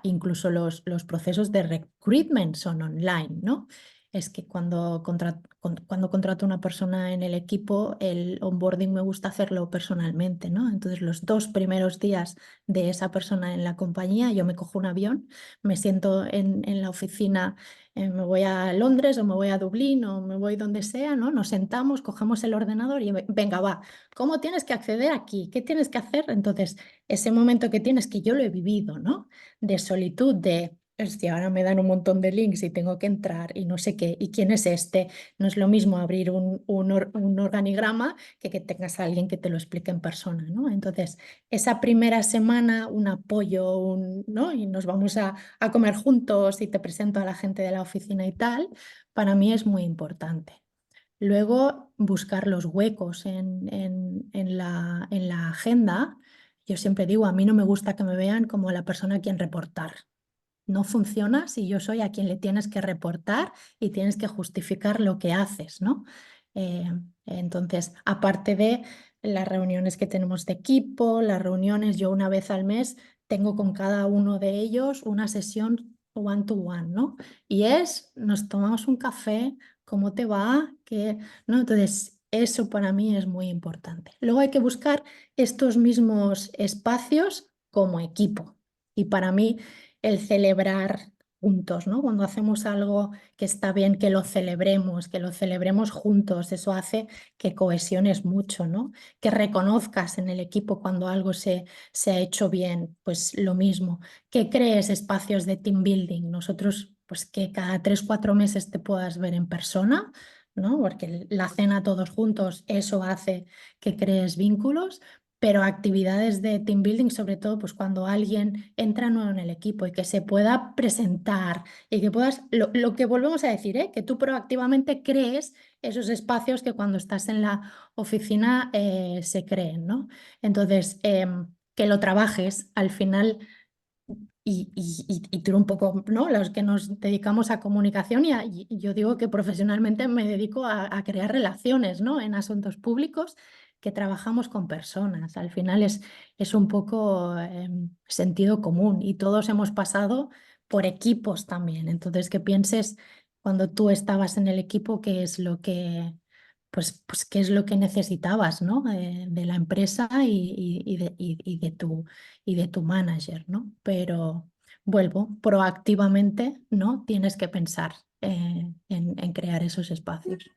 incluso los procesos de recruitment son online, ¿no? Es que cuando contrato a una persona en el equipo, el onboarding me gusta hacerlo personalmente, ¿no? Entonces los 2 primeros días de esa persona en la compañía, yo me cojo un avión, me siento en la oficina, me voy a Londres o me voy a Dublín o me voy donde sea, ¿no? Nos sentamos, cogemos el ordenador y venga, va, ¿cómo tienes que acceder aquí? ¿Qué tienes que hacer? Entonces, ese momento que tienes, que yo lo he vivido, ¿no? De solitud, de, hostia, ahora me dan un montón de links y tengo que entrar y no sé qué, ¿y quién es este? No es lo mismo abrir un organigrama que tengas a alguien que te lo explique en persona, ¿no? Entonces, esa primera semana, un apoyo, ¿no? Y nos vamos a comer juntos y te presento a la gente de la oficina y tal, para mí es muy importante. Luego, buscar los huecos en la agenda. Yo siempre digo, a mí no me gusta que me vean como la persona a quien reportar. No funciona si yo soy a quien le tienes que reportar y tienes que justificar lo que haces, ¿no? Eh, entonces, aparte de las reuniones que tenemos de equipo, las reuniones, yo una vez al mes tengo con cada uno de ellos una sesión one to one, ¿no? Y nos tomamos un café, ¿cómo te va? ¿No? Entonces, eso para mí es muy importante. Luego hay que buscar estos mismos espacios como equipo. Y para mí el celebrar juntos, ¿no? Cuando hacemos algo que está bien, que lo celebremos juntos, eso hace que cohesiones mucho, ¿no? Que reconozcas en el equipo cuando algo se ha hecho bien, pues lo mismo, que crees espacios de team building, nosotros pues que cada 3 o 4 meses te puedas ver en persona, ¿no? Porque la cena todos juntos, eso hace que crees vínculos, pero actividades de team building, sobre todo pues cuando alguien entra nuevo en el equipo y que se pueda presentar y que puedas, lo que volvemos a decir, que tú proactivamente crees esos espacios que cuando estás en la oficina se creen, ¿no? Entonces, que lo trabajes al final y tú un poco, ¿no? Los que nos dedicamos a comunicación y yo digo que profesionalmente me dedico a crear relaciones, ¿no? En asuntos públicos que trabajamos con personas. Al final es un poco sentido común y todos hemos pasado por equipos también. Entonces, que pienses cuando tú estabas en el equipo, qué es lo que, pues qué es lo que necesitabas, ¿no? De la empresa y de tu manager, ¿no? Pero vuelvo, proactivamente, ¿no? Tienes que pensar en crear esos espacios.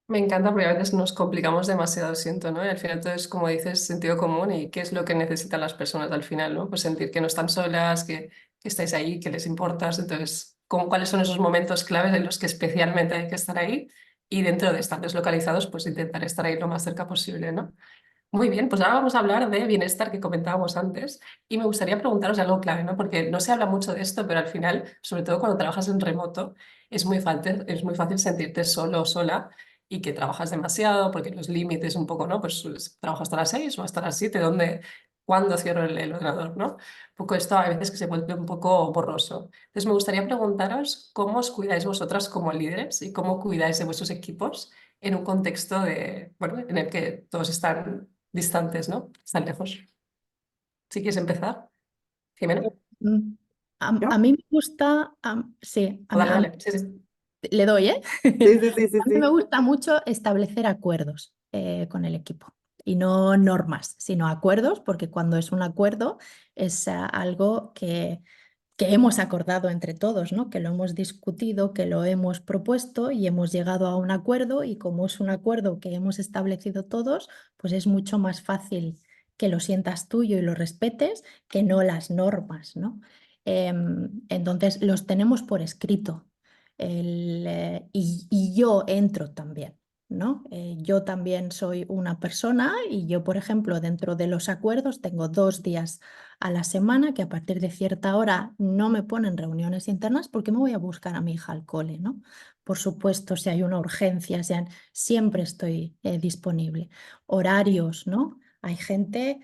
Me encanta porque a veces nos complicamos demasiado, siento, ¿no? Y al final todo es, como dices, sentido común y qué es lo que necesitan las personas al final, ¿no? Pues sentir que no están solas, que estáis ahí, que les importas. Entonces, ¿cuáles son esos momentos claves en los que especialmente hay que estar ahí? Y dentro de estar deslocalizados, pues intentar estar ahí lo más cerca posible, ¿no? Muy bien, pues ahora vamos a hablar de bienestar que comentábamos antes y me gustaría preguntaros algo clave, ¿no? Porque no se habla mucho de esto, pero al final, sobre todo cuando trabajas en remoto, es muy fácil sentirte solo o sola y que trabajas demasiado porque los límites un poco, ¿no? Pues trabajo hasta las 6 o hasta las 7, ¿cuándo cierro el ordenador, ¿no? Un poco esto a veces que se vuelve un poco borroso. Entonces me gustaría preguntaros cómo os cuidáis vosotras como líderes y cómo cuidáis de vuestros equipos en un contexto bueno, en el que todos están distantes, ¿no? Están lejos. Si quieres empezar, Jimena. Mm, ¿Yo? a mí me gusta, sí, O dale, dale. Sí, sí. le doy, ¿eh? Sí, sí, sí, sí, A mí me sí. gusta mucho establecer acuerdos con el equipo y no normas, sino acuerdos, porque cuando es un acuerdo es algo que hemos acordado entre todos, ¿no? Que lo hemos discutido, que lo hemos propuesto y hemos llegado a un acuerdo y como es un acuerdo que hemos establecido todos, pues es mucho más fácil que lo sientas tuyo y lo respetes que no las normas, ¿no? Entonces los tenemos por escrito y yo entro también. ¿No? Yo también soy una persona y yo, por ejemplo, dentro de los acuerdos tengo 2 días a la semana que a partir de cierta hora no me ponen reuniones internas porque me voy a buscar a mi hija al cole, ¿no? Por supuesto, si hay una urgencia, siempre estoy disponible. Horarios, ¿no? Hay gente,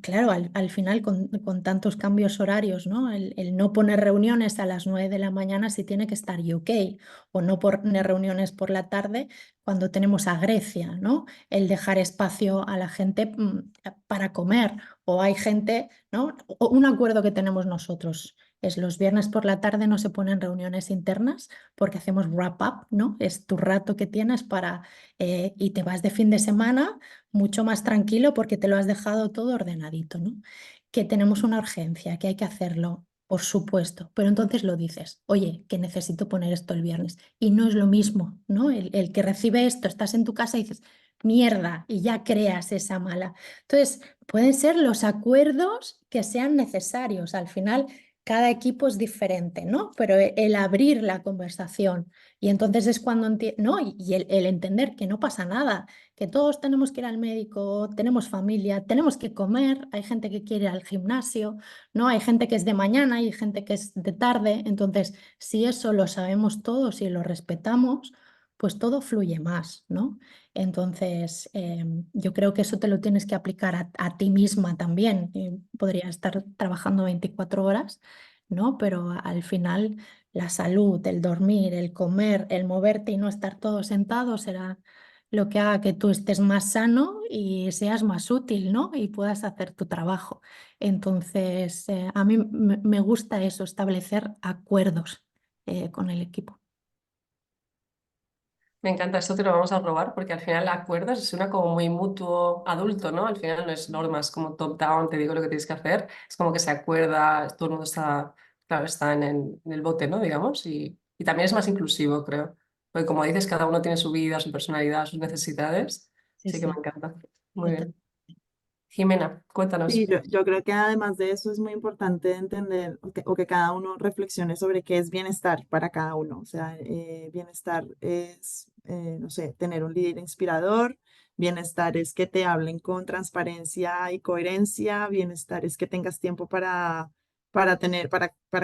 claro, al final con tantos cambios horarios, ¿no? El no poner reuniones a las 9 de la mañana si tiene que estar UK o no poner reuniones por la tarde cuando tenemos a Grecia, ¿no? El dejar espacio a la gente para comer o hay gente, ¿no? Un acuerdo que tenemos nosotros es los viernes por la tarde no se ponen reuniones internas porque hacemos wrap up, ¿no? Es tu rato que tienes y te vas de fin de semana mucho más tranquilo porque te lo has dejado todo ordenadito, ¿no? Que tenemos una urgencia, que hay que hacerlo. Por supuesto, pero entonces lo dices, oye, que necesito poner esto el viernes. Y no es lo mismo, ¿no? El que recibe esto, estás en tu casa y dices, mierda, y ya creas esa mala. Entonces, pueden ser los acuerdos que sean necesarios. Al final, cada equipo es diferente, ¿no? Pero el abrir la conversación y entonces es cuando ¿no? Y el entender que no pasa nada, que todos tenemos que ir al médico, tenemos familia, tenemos que comer, hay gente que quiere ir al gimnasio, ¿no? Hay gente que es de mañana y gente que es de tarde. Entonces, si eso lo sabemos todos y lo respetamos, pues todo fluye más, ¿no? Entonces, yo creo que eso te lo tienes que aplicar a ti misma también. Podría estar trabajando 24 horas, ¿no? Pero al final la salud, el dormir, el comer, el moverte y no estar todo sentado será lo que haga que tú estés más sano y seas más útil, ¿no? Y puedas hacer tu trabajo. Entonces, a mí me gusta eso, establecer acuerdos con el equipo. Me encanta, esto te lo vamos a robar porque al final acuerdos suena como muy mutuo adulto, ¿no? Al final no es normas como top-down, te digo lo que tienes que hacer, es como que se acuerda, todo el mundo está, claro, está en el bote, ¿no? Digamos, y también es más inclusivo, creo. Porque como dices, cada uno tiene su vida, su personalidad, sus necesidades, Sí, sí que me sí, encanta. Muy total. bien. Jimena, cuéntanos. Sí, yo creo que además de eso es muy importante entender o que cada uno reflexione sobre qué es bienestar para cada uno. O sea, bienestar es, no sé, tener un líder inspirador, bienestar es que te hablen con transparencia y coherencia, bienestar es que tengas tiempo para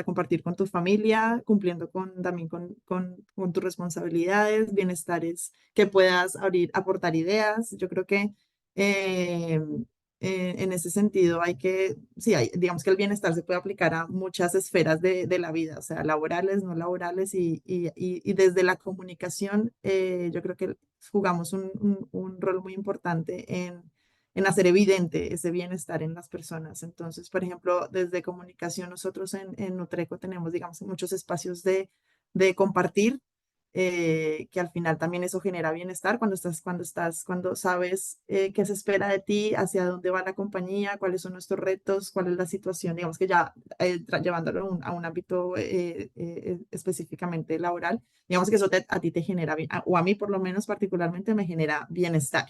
compartir con tu familia, cumpliendo también con tus responsabilidades, bienestar es que puedas aportar ideas. Yo creo que... eh, en ese sentido, sí, digamos que el bienestar se puede aplicar a muchas esferas de la vida, o sea, laborales, no laborales, y desde la comunicación, yo creo que jugamos un rol muy importante en hacer evidente ese bienestar en las personas. Entonces, por ejemplo, desde comunicación, nosotros en Nutreco tenemos, digamos, muchos espacios de compartir que al final también eso genera bienestar cuando sabes qué se espera de ti, hacia dónde va la compañía, cuáles son nuestros retos, cuál es la situación, digamos que ya llevándolo a un ámbito específicamente laboral, digamos que eso a ti te genera, o a mí por lo menos particularmente me genera bienestar.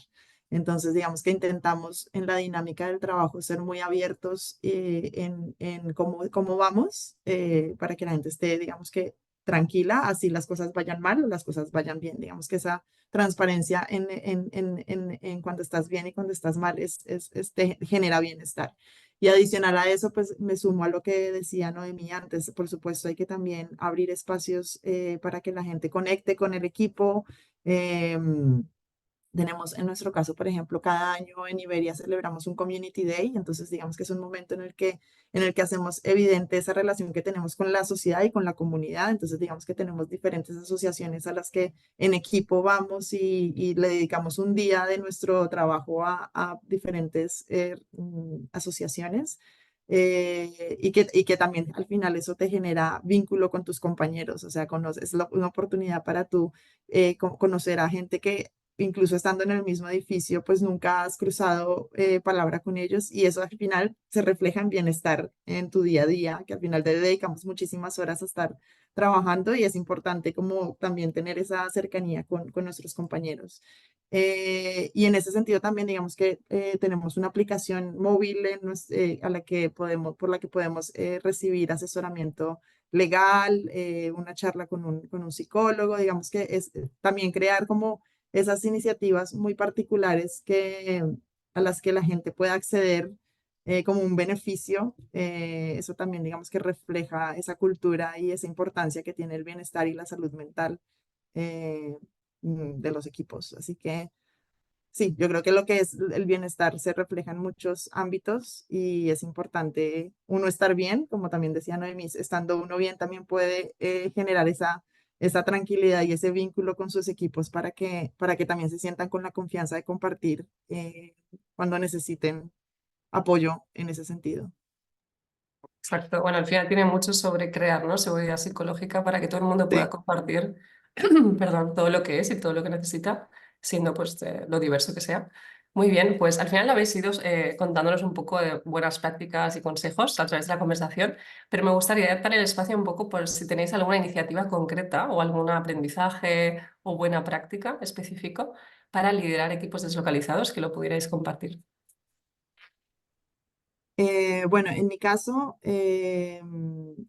Entonces, digamos que intentamos en la dinámica del trabajo ser muy abiertos en cómo vamos para que la gente esté, digamos que tranquila, así las cosas vayan mal o las cosas vayan bien. Digamos que esa transparencia en cuando estás bien y cuando estás mal te genera bienestar. Y adicional a eso, pues me sumo a lo que decía Noemí antes. Por supuesto, hay que también abrir espacios para que la gente conecte con el equipo. Tenemos en nuestro caso, por ejemplo, cada año en Iberia celebramos un Community Day, entonces digamos que es un momento en el que hacemos evidente esa relación que tenemos con la sociedad y con la comunidad, entonces digamos que tenemos diferentes asociaciones a las que en equipo vamos y le dedicamos un día de nuestro trabajo a diferentes asociaciones. Y que también al final eso te genera vínculo con tus compañeros, o sea, una oportunidad para tú conocer a gente que incluso estando en el mismo edificio, pues nunca has cruzado palabra con ellos y eso al final se refleja en bienestar en tu día a día, que al final te dedicamos muchísimas horas a estar trabajando y es importante como también tener esa cercanía con nuestros compañeros. Y en ese sentido también digamos que tenemos una aplicación móvil por la que podemos recibir asesoramiento legal, una charla con un psicólogo, digamos que es también crear como esas iniciativas muy particulares a las que la gente pueda acceder como un beneficio. Eso también, digamos que refleja esa cultura y esa importancia que tiene el bienestar y la salud mental eh, de los equipos. Así que sí, yo creo que lo que es el bienestar se refleja en muchos ámbitos y es importante uno estar bien, como también decía Noemí, estando uno bien también puede generar esa tranquilidad y ese vínculo con sus equipos para que también se sientan con la confianza de compartir cuando necesiten apoyo en ese sentido. Exacto. Bueno, al final tiene mucho sobre crear, ¿no? Seguridad psicológica para que todo el mundo pueda Sí. compartir, perdón, todo lo que es y todo lo que necesita, siendo pues lo diverso que sea. Muy bien, pues al final habéis ido contándonos un poco de buenas prácticas y consejos a través de la conversación, pero me gustaría dar el espacio un poco por si tenéis alguna iniciativa concreta o algún aprendizaje o buena práctica específico para liderar equipos deslocalizados que lo pudierais compartir. Bueno, en mi caso,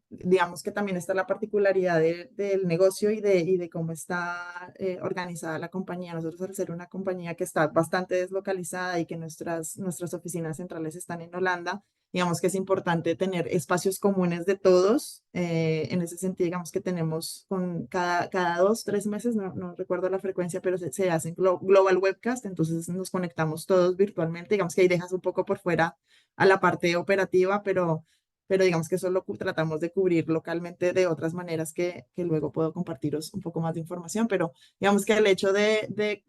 digamos que también está la particularidad del negocio y de cómo está organizada la compañía. Nosotros, al ser una compañía que está bastante deslocalizada y que nuestras oficinas centrales están en Holanda, digamos que es importante tener espacios comunes de todos. En ese sentido, digamos que tenemos cada 2, 3 meses, no recuerdo la frecuencia, pero se hacen global webcast, entonces nos conectamos todos virtualmente. Digamos que ahí dejas un poco por fuera a la parte operativa, pero digamos que eso tratamos de cubrir localmente de otras maneras que luego puedo compartiros un poco más de información, pero digamos que el hecho de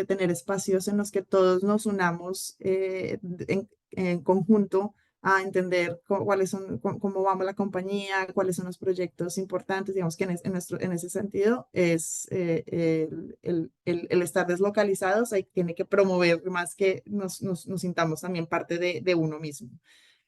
tener espacios en los que todos nos unamos en conjunto a entender cuáles son, cómo vamos la compañía, cuáles son los proyectos importantes. Digamos que en ese sentido es el estar deslocalizados, ahí tiene que promover más que nos sintamos también parte de uno mismo.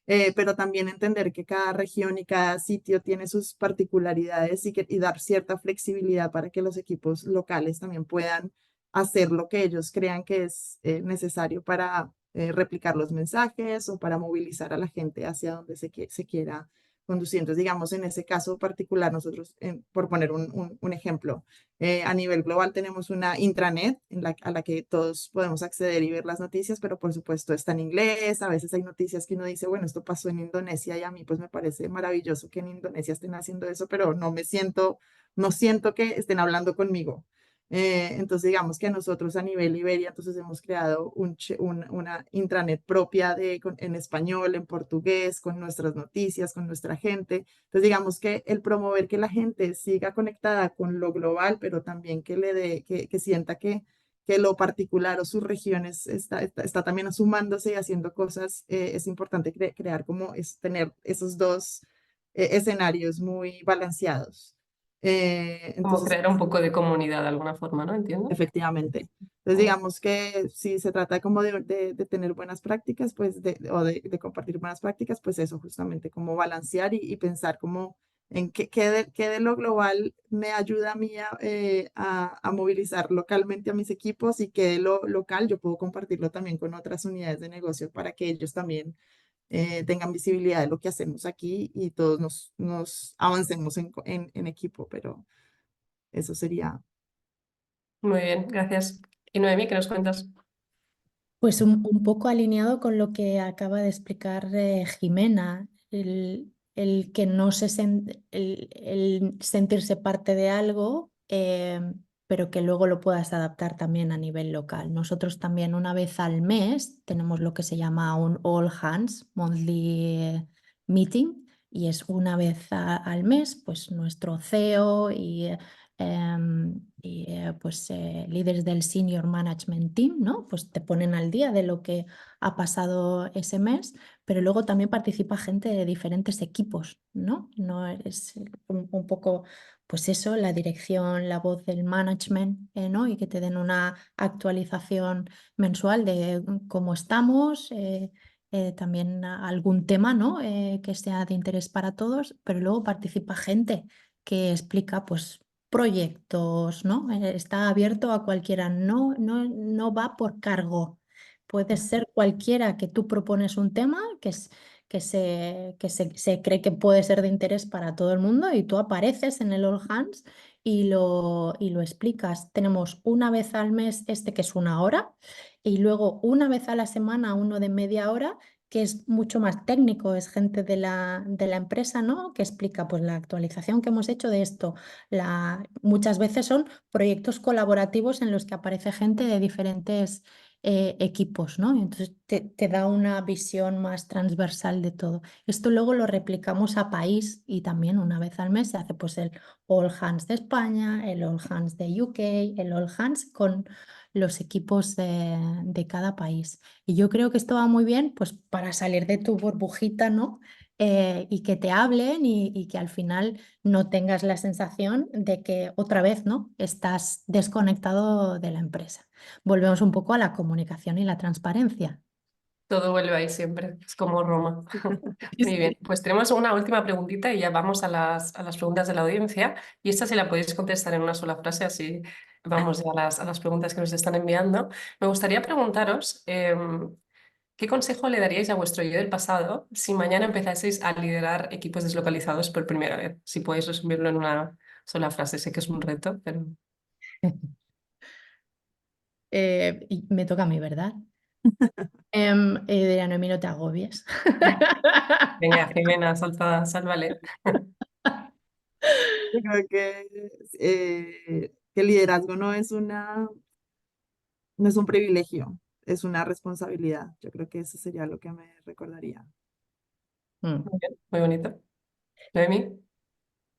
Pero también entender que cada región y cada sitio tiene sus particularidades y dar cierta flexibilidad para que los equipos locales también puedan hacer lo que ellos crean que es necesario para replicar los mensajes o para movilizar a la gente hacia donde se quiera conducir. Entonces, digamos, en ese caso particular, nosotros, por poner un ejemplo, a nivel global tenemos una intranet a la que todos podemos acceder y ver las noticias, pero por supuesto está en inglés. A veces hay noticias que uno dice, bueno, esto pasó en Indonesia y a mí pues me parece maravilloso que en Indonesia estén haciendo eso, pero no siento que estén hablando conmigo. Entonces, digamos que nosotros a nivel Iberia, entonces hemos creado una intranet propia en español, en portugués, con nuestras noticias, con nuestra gente. Entonces, digamos que el promover que la gente siga conectada con lo global, pero también que le dé, que sienta que lo particular o sus regiones está también sumándose y haciendo cosas, es importante crear tener esos dos escenarios muy balanceados. Como Entonces, crear un poco de comunidad de alguna forma, ¿no? Entiendo. efectivamente. Entonces, digamos que si se trata como de tener buenas prácticas, pues, o de compartir buenas prácticas, pues eso, justamente, como balancear y pensar como en qué de lo global me ayuda a mí a movilizar localmente a mis equipos y qué de lo local yo puedo compartirlo también con otras unidades de negocio para que ellos también tengan visibilidad de lo que hacemos aquí y todos nos avancemos en equipo, pero eso sería. Muy bien, gracias. Y Noemí, ¿qué nos cuentas? Pues un poco alineado con lo que acaba de explicar Jimena, el que no se el sentirse parte de algo, pero que luego lo puedas adaptar también a nivel local. Nosotros también una vez al mes tenemos lo que se llama un All Hands Monthly Meeting, y es una vez al mes, pues nuestro CEO y líderes del Senior Management Team, ¿no? Pues te ponen al día de lo que ha pasado ese mes, pero luego también participa gente de diferentes equipos, ¿no? No es un poco, pues eso, la dirección, la voz del management, ¿no? Y que te den una actualización mensual de cómo estamos. También algún tema, ¿no? Que sea de interés para todos, pero luego participa gente que explica, pues, proyectos, ¿no? Está abierto a cualquiera, no va por cargo. Puede ser cualquiera que tú propones un tema que se cree que puede ser de interés para todo el mundo y tú apareces en el All Hands y lo explicas. Tenemos una vez al mes que es 1 hora, y luego una vez a la semana uno de media hora, que es mucho más técnico, es gente de la empresa, ¿no? Que explica pues la actualización que hemos hecho de esto. Muchas veces son proyectos colaborativos en los que aparece gente de diferentes equipos, ¿no? Entonces te da una visión más transversal de todo. Esto luego lo replicamos a país y también una vez al mes se hace pues el All Hands de España, el All Hands de UK, el All Hands con los equipos de cada país. Y yo creo que esto va muy bien pues para salir de tu burbujita, ¿no? Y que te hablen y que al final no tengas la sensación de que otra vez, ¿no? Estás desconectado de la empresa. Volvemos un poco a la comunicación y la transparencia. Todo vuelve ahí siempre, es como Roma. Muy bien, Sí. pues tenemos una última preguntita y ya vamos a las preguntas de la audiencia. Y esta si la podéis contestar en una sola frase, así vamos ya a las preguntas que nos están enviando. Me gustaría preguntaros, ¿qué consejo le daríais a vuestro yo del pasado si mañana empezaseis a liderar equipos deslocalizados por primera vez? Si podéis resumirlo en una sola frase, sé que es un reto, pero Y me toca a mí, ¿verdad? Diría, Noemí, no te agobies. venga, Jimena, salta, sálvale. Yo creo que el liderazgo no es un privilegio, es una responsabilidad. Yo creo que eso sería lo que me recordaría. Mm. Muy bien, muy bonito. Noemí,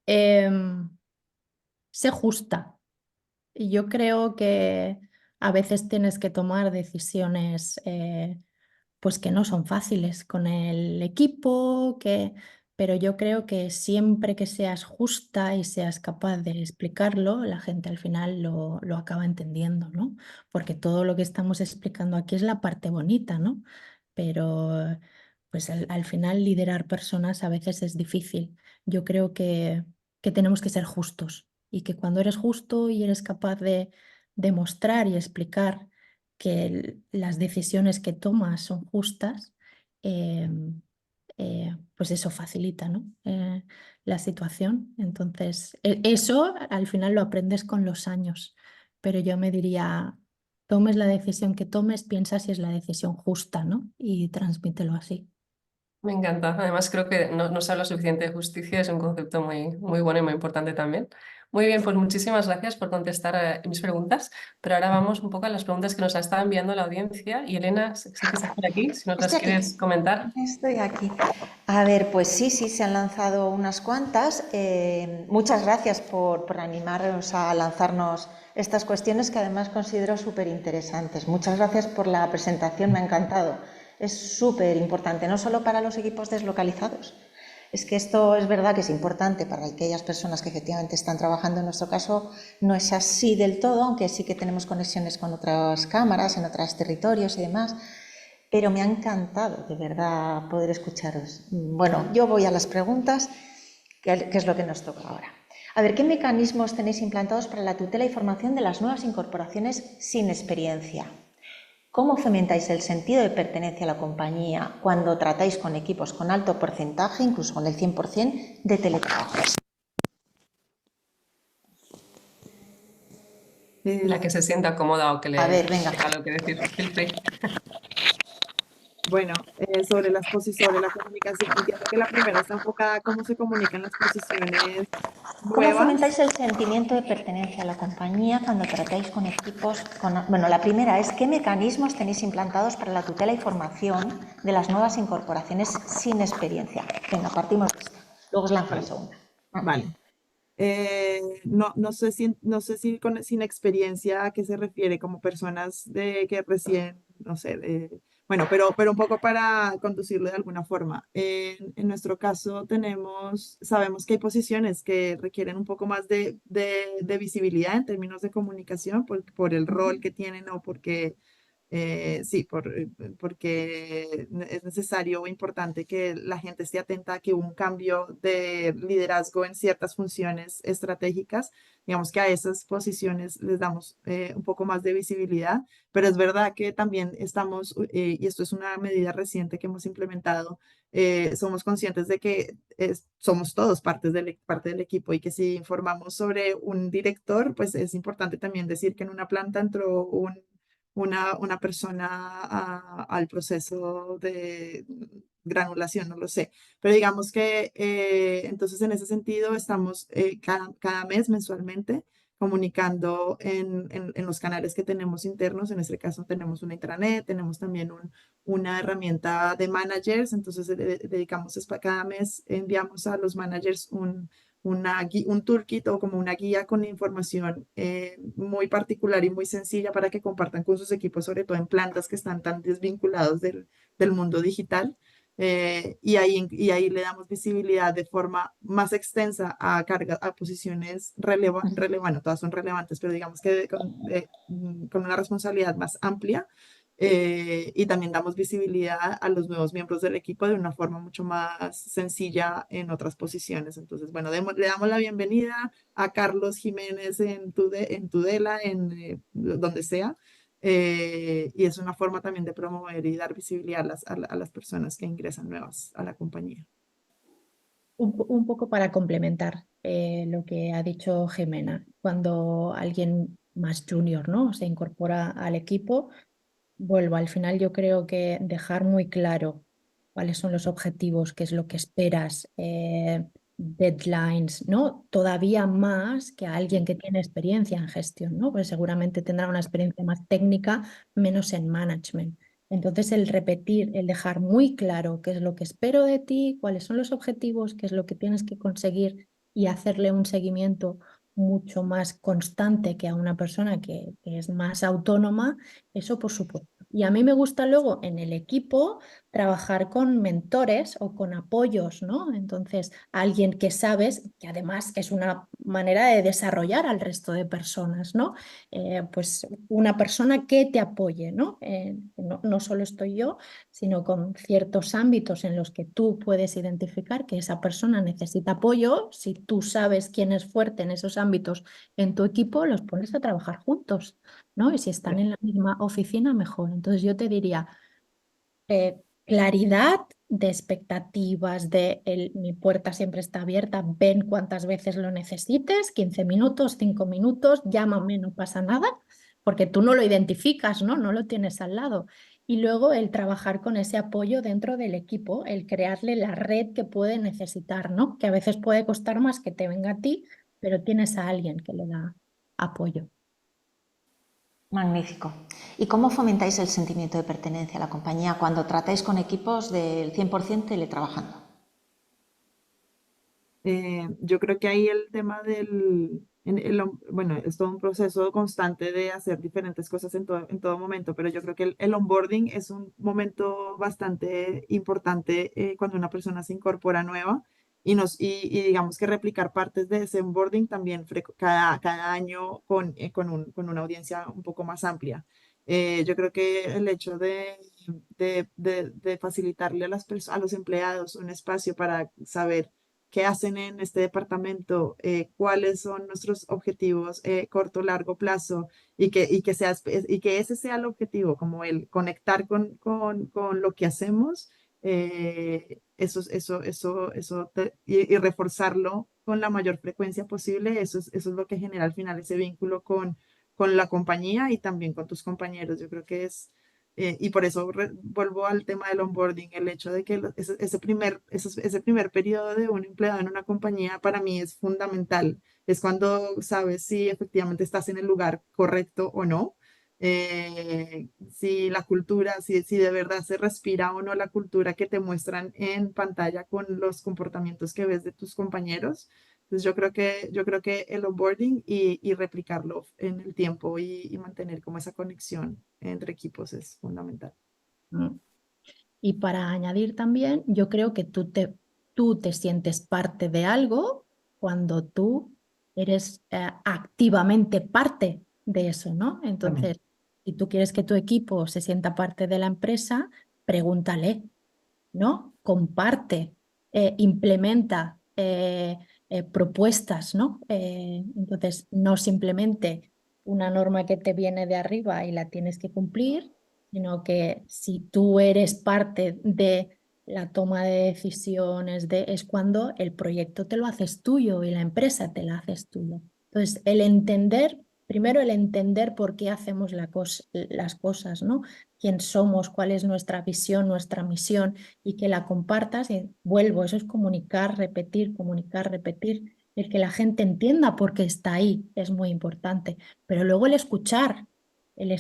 Em, Sé justa. Y yo creo que a veces tienes que tomar decisiones pues que no son fáciles con el equipo, pero yo creo que siempre que seas justa y seas capaz de explicarlo, la gente al final lo acaba entendiendo, ¿no? Porque todo lo que estamos explicando aquí es la parte bonita, ¿no? Pero pues al final liderar personas a veces es difícil. Yo creo que tenemos que ser justos y que cuando eres justo y eres capaz de demostrar y explicar que las decisiones que tomas son justas, eh, pues eso facilita, ¿no? La situación. Entonces, eso al final lo aprendes con los años, pero yo me diría, tomes la decisión que tomes, piensa si es la decisión justa, ¿no? Y transmítelo así. Me encanta. Además, creo que no se habla suficiente de justicia, es un concepto muy bueno y muy importante también. Muy bien, pues muchísimas gracias por contestar a mis preguntas, pero ahora vamos un poco a las preguntas que nos ha estado enviando la audiencia. Y Elena, sé que estás por aquí, si nos las Estoy aquí. quieres comentar. Estoy aquí. A ver, pues sí, se han lanzado unas cuantas. Muchas gracias por animarnos a lanzarnos estas cuestiones que además considero súper interesantes. Muchas gracias por la presentación, me ha encantado. Es súper importante, no solo para los equipos deslocalizados. Es que esto es verdad que es importante para aquellas personas que efectivamente están trabajando. En nuestro caso no es así del todo, aunque sí que tenemos conexiones con otras cámaras, en otros territorios y demás. Pero me ha encantado, de verdad, poder escucharos. Bueno, yo voy a las preguntas, que es lo que nos toca ahora. A ver, ¿qué mecanismos tenéis implantados para la tutela y formación de las nuevas incorporaciones sin experiencia? ¿Cómo fomentáis el sentido de pertenencia a la compañía cuando tratáis con equipos con alto porcentaje, incluso con el 100% de teletrabajo? La que se sienta cómoda o que le A ver, venga. tenga algo que decir. Feel free. Bueno, sobre sobre la comunicación, entiendo que la primera está enfocada a cómo se comunican las posiciones ¿Cómo nuevas. fomentáis el sentimiento de pertenencia a la compañía cuando tratáis con equipos? Bueno, la primera es ¿qué mecanismos tenéis implantados para la tutela y formación de las nuevas incorporaciones sin experiencia? Venga, partimos de esta. Luego os lanzo la segunda. Vale. No sé sin experiencia a qué se refiere, como personas que recién, no sé, bueno, pero un poco para conducirlo de alguna forma. En nuestro caso sabemos que hay posiciones que requieren un poco más de visibilidad en términos de comunicación por el rol que tienen o porque sí, porque es necesario o importante que la gente esté atenta a que hubo un cambio de liderazgo en ciertas funciones estratégicas. Digamos que a esas posiciones les damos un poco más de visibilidad, pero es verdad que también estamos, y esto es una medida reciente que hemos implementado, somos conscientes de que somos todos parte del equipo y que si informamos sobre un director, pues es importante también decir que en una planta entró una persona al proceso de granulación, no lo sé. Pero digamos que entonces en ese sentido estamos cada mes, mensualmente, comunicando en los canales que tenemos internos. En este caso tenemos una intranet, tenemos también una herramienta de managers, entonces dedicamos cada mes, enviamos a los managers un toolkit o como una guía con información muy particular y muy sencilla para que compartan con sus equipos, sobre todo en plantas que están tan desvinculados del mundo digital. Y ahí le damos visibilidad de forma más extensa a posiciones relevantes, todas son relevantes, pero digamos que con una responsabilidad más amplia. Y también damos visibilidad a los nuevos miembros del equipo de una forma mucho más sencilla en otras posiciones. Entonces, bueno, le damos la bienvenida a Carlos Jiménez en Tudela, donde sea. Y es una forma también de promover y dar visibilidad a las personas que ingresan nuevas a la compañía. Un poco para complementar lo que ha dicho Jimena, cuando alguien más junior, ¿no?, se incorpora al equipo, vuelvo, al final yo creo que dejar muy claro cuáles son los objetivos, qué es lo que esperas, deadlines, ¿no? Todavía más que a alguien que tiene experiencia en gestión, ¿no? Pues seguramente tendrá una experiencia más técnica, menos en management. Entonces el repetir, el dejar muy claro qué es lo que espero de ti, cuáles son los objetivos, qué es lo que tienes que conseguir y hacerle un seguimiento mucho más constante que a una persona que es más autónoma, eso por supuesto. Y a mí me gusta luego en el equipo trabajar con mentores o con apoyos, ¿no? Entonces, alguien que sabes, que además es una manera de desarrollar al resto de personas, ¿no? Pues una persona que te apoye, ¿no? No solo estoy yo, sino con ciertos ámbitos en los que tú puedes identificar que esa persona necesita apoyo. Si tú sabes quién es fuerte en esos ámbitos en tu equipo, los pones a trabajar juntos, ¿no? Y si están en la misma oficina, mejor. Entonces yo te diría, claridad de expectativas, mi puerta siempre está abierta, ven cuántas veces lo necesites, 15 minutos, 5 minutos, llámame, no pasa nada, porque tú no lo identificas, ¿no? No lo tienes al lado. Y luego el trabajar con ese apoyo dentro del equipo, el crearle la red que puede necesitar, ¿no? Que a veces puede costar más que te venga a ti, pero tienes a alguien que le da apoyo. Magnífico. ¿Y cómo fomentáis el sentimiento de pertenencia a la compañía cuando tratáis con equipos del 100% teletrabajando? Yo creo que ahí el tema bueno, es todo un proceso constante de hacer diferentes cosas en todo momento, pero yo creo que el onboarding es un momento bastante importante cuando una persona se incorpora nueva y digamos que replicar partes de ese onboarding también cada año con una audiencia un poco más amplia. Yo creo que el hecho de facilitarle a los empleados un espacio para saber qué hacen en este departamento, cuáles son nuestros objetivos corto, largo plazo y que ese sea el objetivo, como el conectar con lo que hacemos, y reforzarlo con la mayor frecuencia posible, eso es lo que genera al final ese vínculo con la compañía y también con tus compañeros. Yo creo que y por eso vuelvo al tema del onboarding, el hecho de que ese primer periodo de un empleado en una compañía para mí es fundamental. Es cuando sabes si efectivamente estás en el lugar correcto o no, si la cultura, si de verdad se respira o no la cultura que te muestran en pantalla con los comportamientos que ves de tus compañeros. Entonces yo creo que el onboarding y replicarlo en el tiempo y mantener como esa conexión entre equipos es fundamental. Mm. Y para añadir también, yo creo que tú te sientes parte de algo cuando tú eres activamente parte de eso, ¿no? También. Entonces, si tú quieres que tu equipo se sienta parte de la empresa, pregúntale, ¿no? Comparte, implementa propuestas, ¿no? Entonces, no simplemente una norma que te viene de arriba y la tienes que cumplir, sino que si tú eres parte de la toma de decisiones, es cuando el proyecto te lo haces tuyo y la empresa te la haces tuyo. Entonces, primero el entender por qué hacemos las cosas, ¿no? Quién somos, cuál es nuestra visión, nuestra misión y que la compartas y vuelvo, eso es comunicar, repetir, el que la gente entienda por qué está ahí es muy importante, pero luego el escuchar, el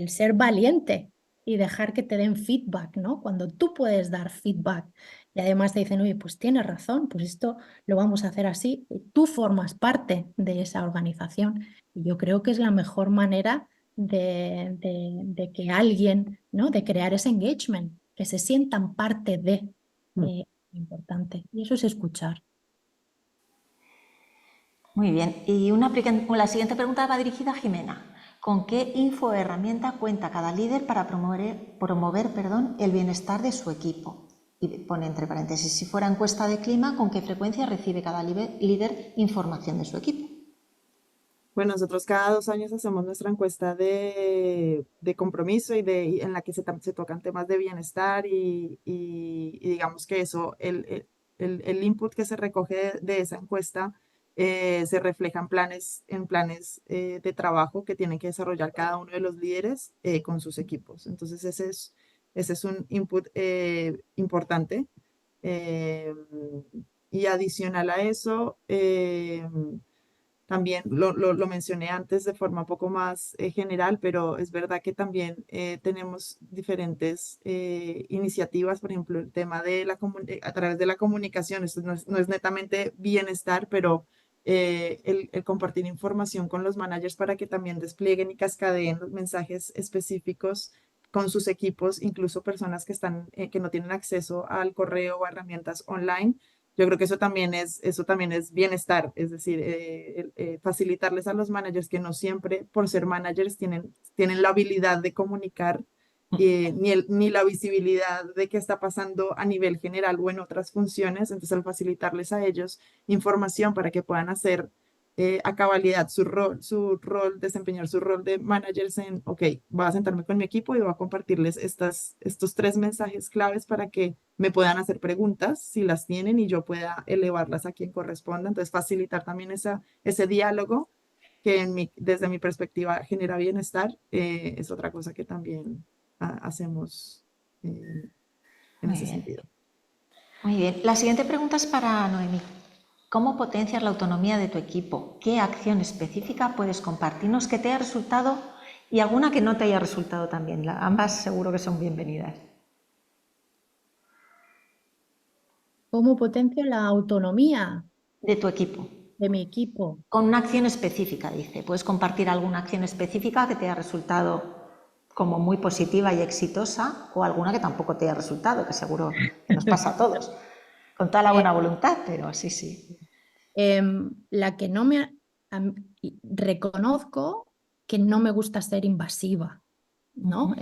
ser valiente y dejar que te den feedback, ¿no? Cuando tú puedes dar feedback y además te dicen, oye, pues tienes razón, pues esto lo vamos a hacer así, y tú formas parte de esa organización y yo creo que es la mejor manera de que alguien, ¿no? De crear ese engagement, que se sientan parte de, Mm. importante. Y eso es escuchar. Muy bien. Y la siguiente pregunta va dirigida a Jimena. ¿Con qué info o herramienta cuenta cada líder para promover, el bienestar de su equipo? Y pone entre paréntesis, si fuera encuesta de clima, ¿con qué frecuencia recibe cada líder información de su equipo? Bueno, nosotros cada 2 años hacemos nuestra encuesta de compromiso y en la que se tocan temas de bienestar y digamos que eso, el input que se recoge de esa encuesta se refleja en planes de trabajo que tienen que desarrollar cada uno de los líderes con sus equipos. Entonces ese es un input importante. Eh, y adicional a eso, también lo mencioné antes de forma un poco más general, pero es verdad que también tenemos diferentes iniciativas, por ejemplo, el tema de a través de la comunicación, esto no es netamente bienestar, pero el compartir información con los managers para que también desplieguen y cascadeen los mensajes específicos con sus equipos, incluso personas que no tienen acceso al correo o a herramientas online. Yo creo que eso también es bienestar, es decir, facilitarles a los managers que no siempre, por ser managers, tienen la habilidad de comunicar, ni la visibilidad de qué está pasando a nivel general o en otras funciones. Entonces, al facilitarles a ellos información para que puedan hacer a cabalidad desempeñar su rol de managers ok, voy a sentarme con mi equipo y voy a compartirles estos 3 mensajes claves para que me puedan hacer preguntas si las tienen y yo pueda elevarlas a quien corresponda. Entonces, facilitar también ese diálogo que desde mi perspectiva genera bienestar, es otra cosa que también hacemos en Muy ese bien. sentido. Muy bien. La siguiente pregunta es para Noemí. ¿Cómo potencias la autonomía de tu equipo? ¿Qué acción específica puedes compartirnos que te haya resultado y alguna que no te haya resultado también? Ambas seguro que son bienvenidas. ¿Cómo potencio la autonomía De tu equipo. de mi equipo? Con una acción específica, dice. ¿Puedes compartir alguna acción específica que te haya resultado como muy positiva y exitosa o alguna que tampoco te haya resultado, que seguro que nos pasa a todos? Con toda la buena voluntad, pero sí. La que no me... reconozco que no me gusta ser invasiva, ¿no?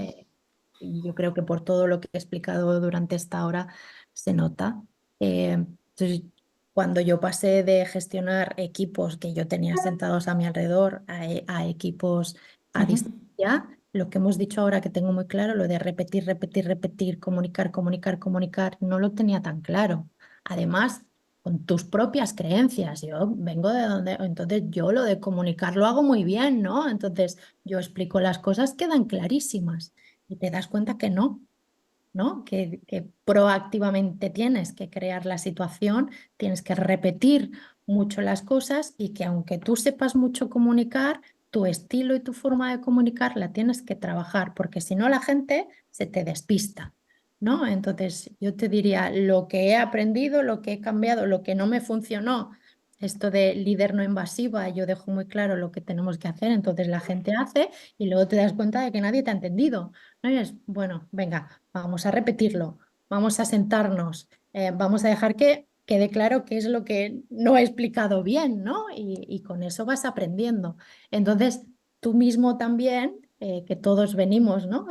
Y yo creo que por todo lo que he explicado durante esta hora se nota. Entonces, cuando yo pasé de gestionar equipos que yo tenía sentados a mi alrededor a equipos a distancia, lo que hemos dicho ahora que tengo muy claro, lo de repetir, comunicar, no lo tenía tan claro. Además, con tus propias creencias. Yo vengo de donde, entonces yo lo de comunicar lo hago muy bien, ¿no? Entonces yo explico las cosas, quedan clarísimas y te das cuenta que no, ¿no? Que proactivamente tienes que crear la situación, tienes que repetir mucho las cosas y que aunque tú sepas mucho comunicar, tu estilo y tu forma de comunicar la tienes que trabajar, porque si no la gente se te despista, ¿no? Entonces yo te diría lo que he aprendido, lo que he cambiado, lo que no me funcionó. Esto de líder no invasiva, yo dejo muy claro lo que tenemos que hacer, entonces la gente hace y luego te das cuenta de que nadie te ha entendido. ¿No? Y es, bueno, venga, vamos a repetirlo, vamos a sentarnos, vamos a dejar que quede claro qué es lo que no he explicado bien, ¿no? Y con eso vas aprendiendo. Entonces, tú mismo también, que todos venimos, ¿no?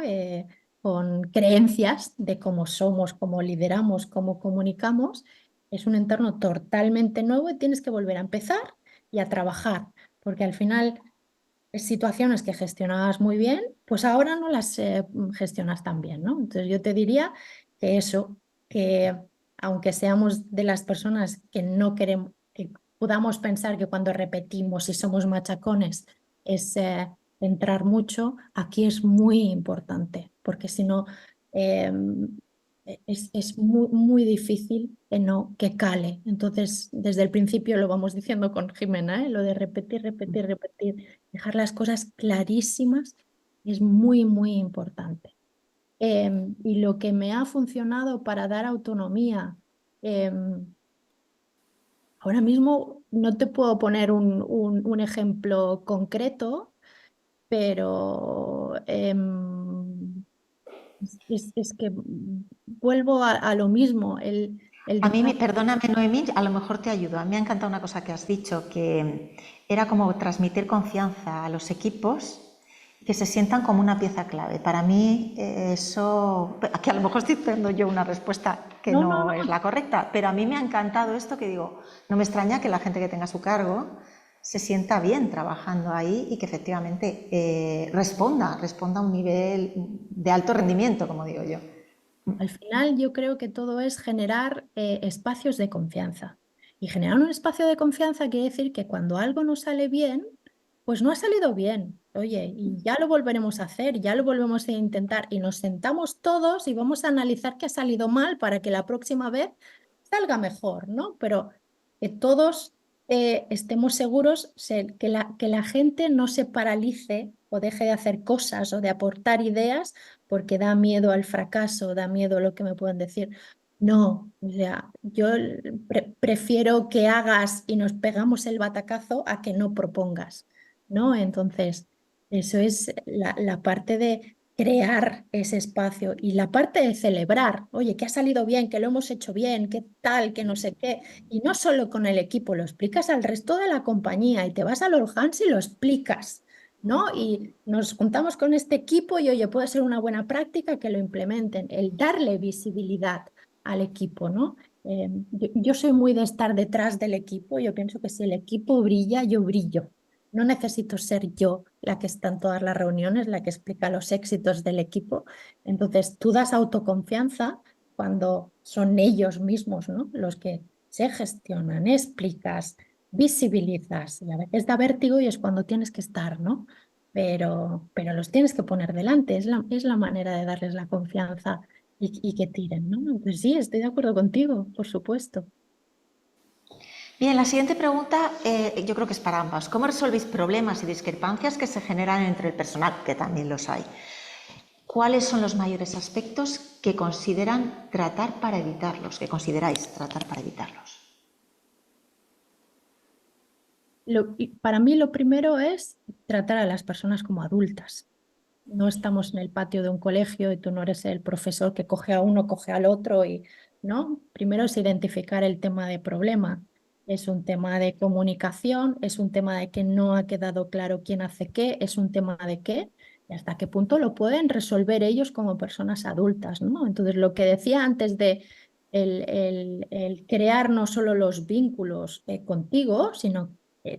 Con creencias de cómo somos, cómo lideramos, cómo comunicamos, es un entorno totalmente nuevo y tienes que volver a empezar y a trabajar, porque al final situaciones que gestionabas muy bien, pues ahora no las gestionas tan bien, ¿no? Entonces yo te diría que eso, que aunque seamos de las personas que no queremos, que podamos pensar que cuando repetimos y somos machacones es entrar mucho, aquí es muy importante, porque si no es muy difícil que cale. Entonces, desde el principio lo vamos diciendo con Jimena, lo de repetir, dejar las cosas clarísimas es muy importante. Y lo que me ha funcionado para dar autonomía, ahora mismo no te puedo poner un ejemplo concreto, pero es que vuelvo a lo mismo. A mí, perdóname Noemí, a lo mejor te ayudo. A mí me ha encantado una cosa que has dicho, que era como transmitir confianza a los equipos, que se sientan como una pieza clave. Para mí eso, que a lo mejor estoy dando yo una respuesta que no es la correcta, pero a mí me ha encantado esto que digo, no me extraña que la gente que tenga a su cargo se sienta bien trabajando ahí y que efectivamente responda a un nivel de alto rendimiento, como digo yo. Al final yo creo que todo es generar espacios de confianza. Y generar un espacio de confianza quiere decir que cuando algo no sale bien, pues no ha salido bien. Oye, y ya lo volveremos a hacer, ya lo volvemos a intentar y nos sentamos todos y vamos a analizar qué ha salido mal para que la próxima vez salga mejor, ¿no? Pero que todos estemos seguros que la gente no se paralice o deje de hacer cosas o de aportar ideas porque da miedo al fracaso, da miedo a lo que me pueden decir. No, o sea, yo prefiero que hagas y nos pegamos el batacazo a que no propongas, ¿no? Entonces, eso es la parte de crear ese espacio y la parte de celebrar, oye, que ha salido bien, que lo hemos hecho bien, que tal, que no sé qué. Y no solo con el equipo, lo explicas al resto de la compañía y te vas a los Hands y lo explicas, ¿no? Y nos juntamos con este equipo y, oye, puede ser una buena práctica que lo implementen, el darle visibilidad al equipo, ¿no? Yo soy muy de estar detrás del equipo, yo pienso que si el equipo brilla, yo brillo. No necesito ser yo la que está en todas las reuniones, la que explica los éxitos del equipo. Entonces, tú das autoconfianza cuando son ellos mismos, ¿no? Los que se gestionan, explicas, visibilizas. Y a veces da vértigo y es cuando tienes que estar, ¿no? Pero los tienes que poner delante. Es la manera de darles la confianza y que tiren, ¿no? Pues sí, estoy de acuerdo contigo, por supuesto. Bien, la siguiente pregunta yo creo que es para ambas. ¿Cómo resolvéis problemas y discrepancias que se generan entre el personal, que también los hay? ¿Cuáles son los mayores aspectos que consideran tratar para evitarlos, que consideráis tratar para evitarlos? Para mí lo primero es tratar a las personas como adultas. No estamos en el patio de un colegio y tú no eres el profesor que coge a uno, coge al otro y, ¿no? Primero es identificar el tema de problema. Es un tema de comunicación, es un tema de que no ha quedado claro quién hace qué, es un tema de qué y hasta qué punto lo pueden resolver ellos como personas adultas, ¿no? Entonces, lo que decía antes de el crear no solo los vínculos contigo, sino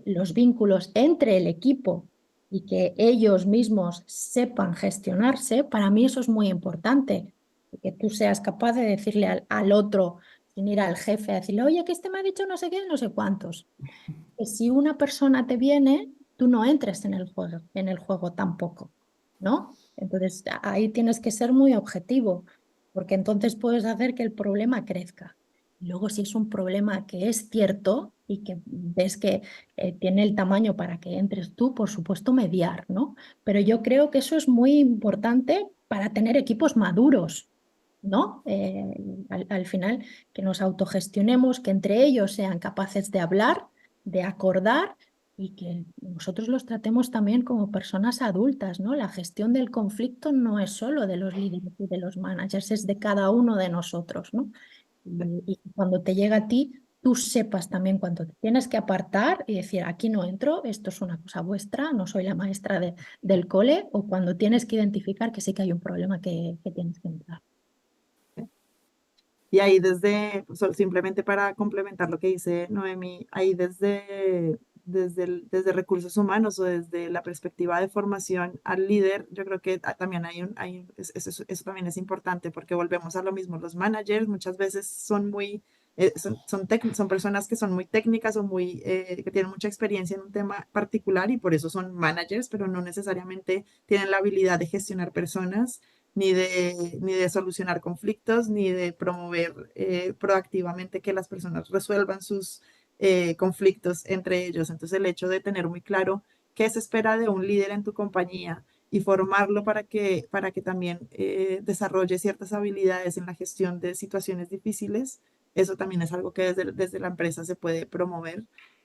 los vínculos entre el equipo y que ellos mismos sepan gestionarse, para mí eso es muy importante, que tú seas capaz de decirle al otro, sin ir al jefe, a decirle, oye, que este me ha dicho no sé qué, no sé cuántos. Que si una persona te viene, tú no entres en el juego tampoco, ¿no? Entonces ahí tienes que ser muy objetivo, porque entonces puedes hacer que el problema crezca. Luego, si es un problema que es cierto y que ves que tiene el tamaño para que entres tú, por supuesto, mediar, ¿no? Pero yo creo que eso es muy importante para tener equipos maduros, ¿no? Al final, que nos autogestionemos, que entre ellos sean capaces de hablar, de acordar y que nosotros los tratemos también como personas adultas, ¿no? La gestión del conflicto no es solo de los líderes y de los managers, es de cada uno de nosotros, ¿no? Y cuando te llega a ti, tú sepas también cuándo te tienes que apartar y decir, aquí no entro, esto es una cosa vuestra, no soy la maestra del cole, o cuando tienes que identificar que sí que hay un problema que tienes que entrar. Y ahí simplemente para complementar lo que dice Noemi, ahí desde recursos humanos o desde la perspectiva de formación al líder, yo creo que también eso también es importante porque volvemos a lo mismo. Los managers muchas veces son personas que son muy técnicas o que tienen mucha experiencia en un tema particular y por eso son managers, pero no necesariamente tienen la habilidad de gestionar personas ni de solucionar conflictos, ni de promover proactivamente que las personas resuelvan sus conflictos entre ellos. Entonces, el hecho de tener muy claro qué se espera de un líder en tu compañía y formarlo para que también desarrolle ciertas habilidades en la gestión de situaciones difíciles, eso también es algo que desde la empresa se puede promover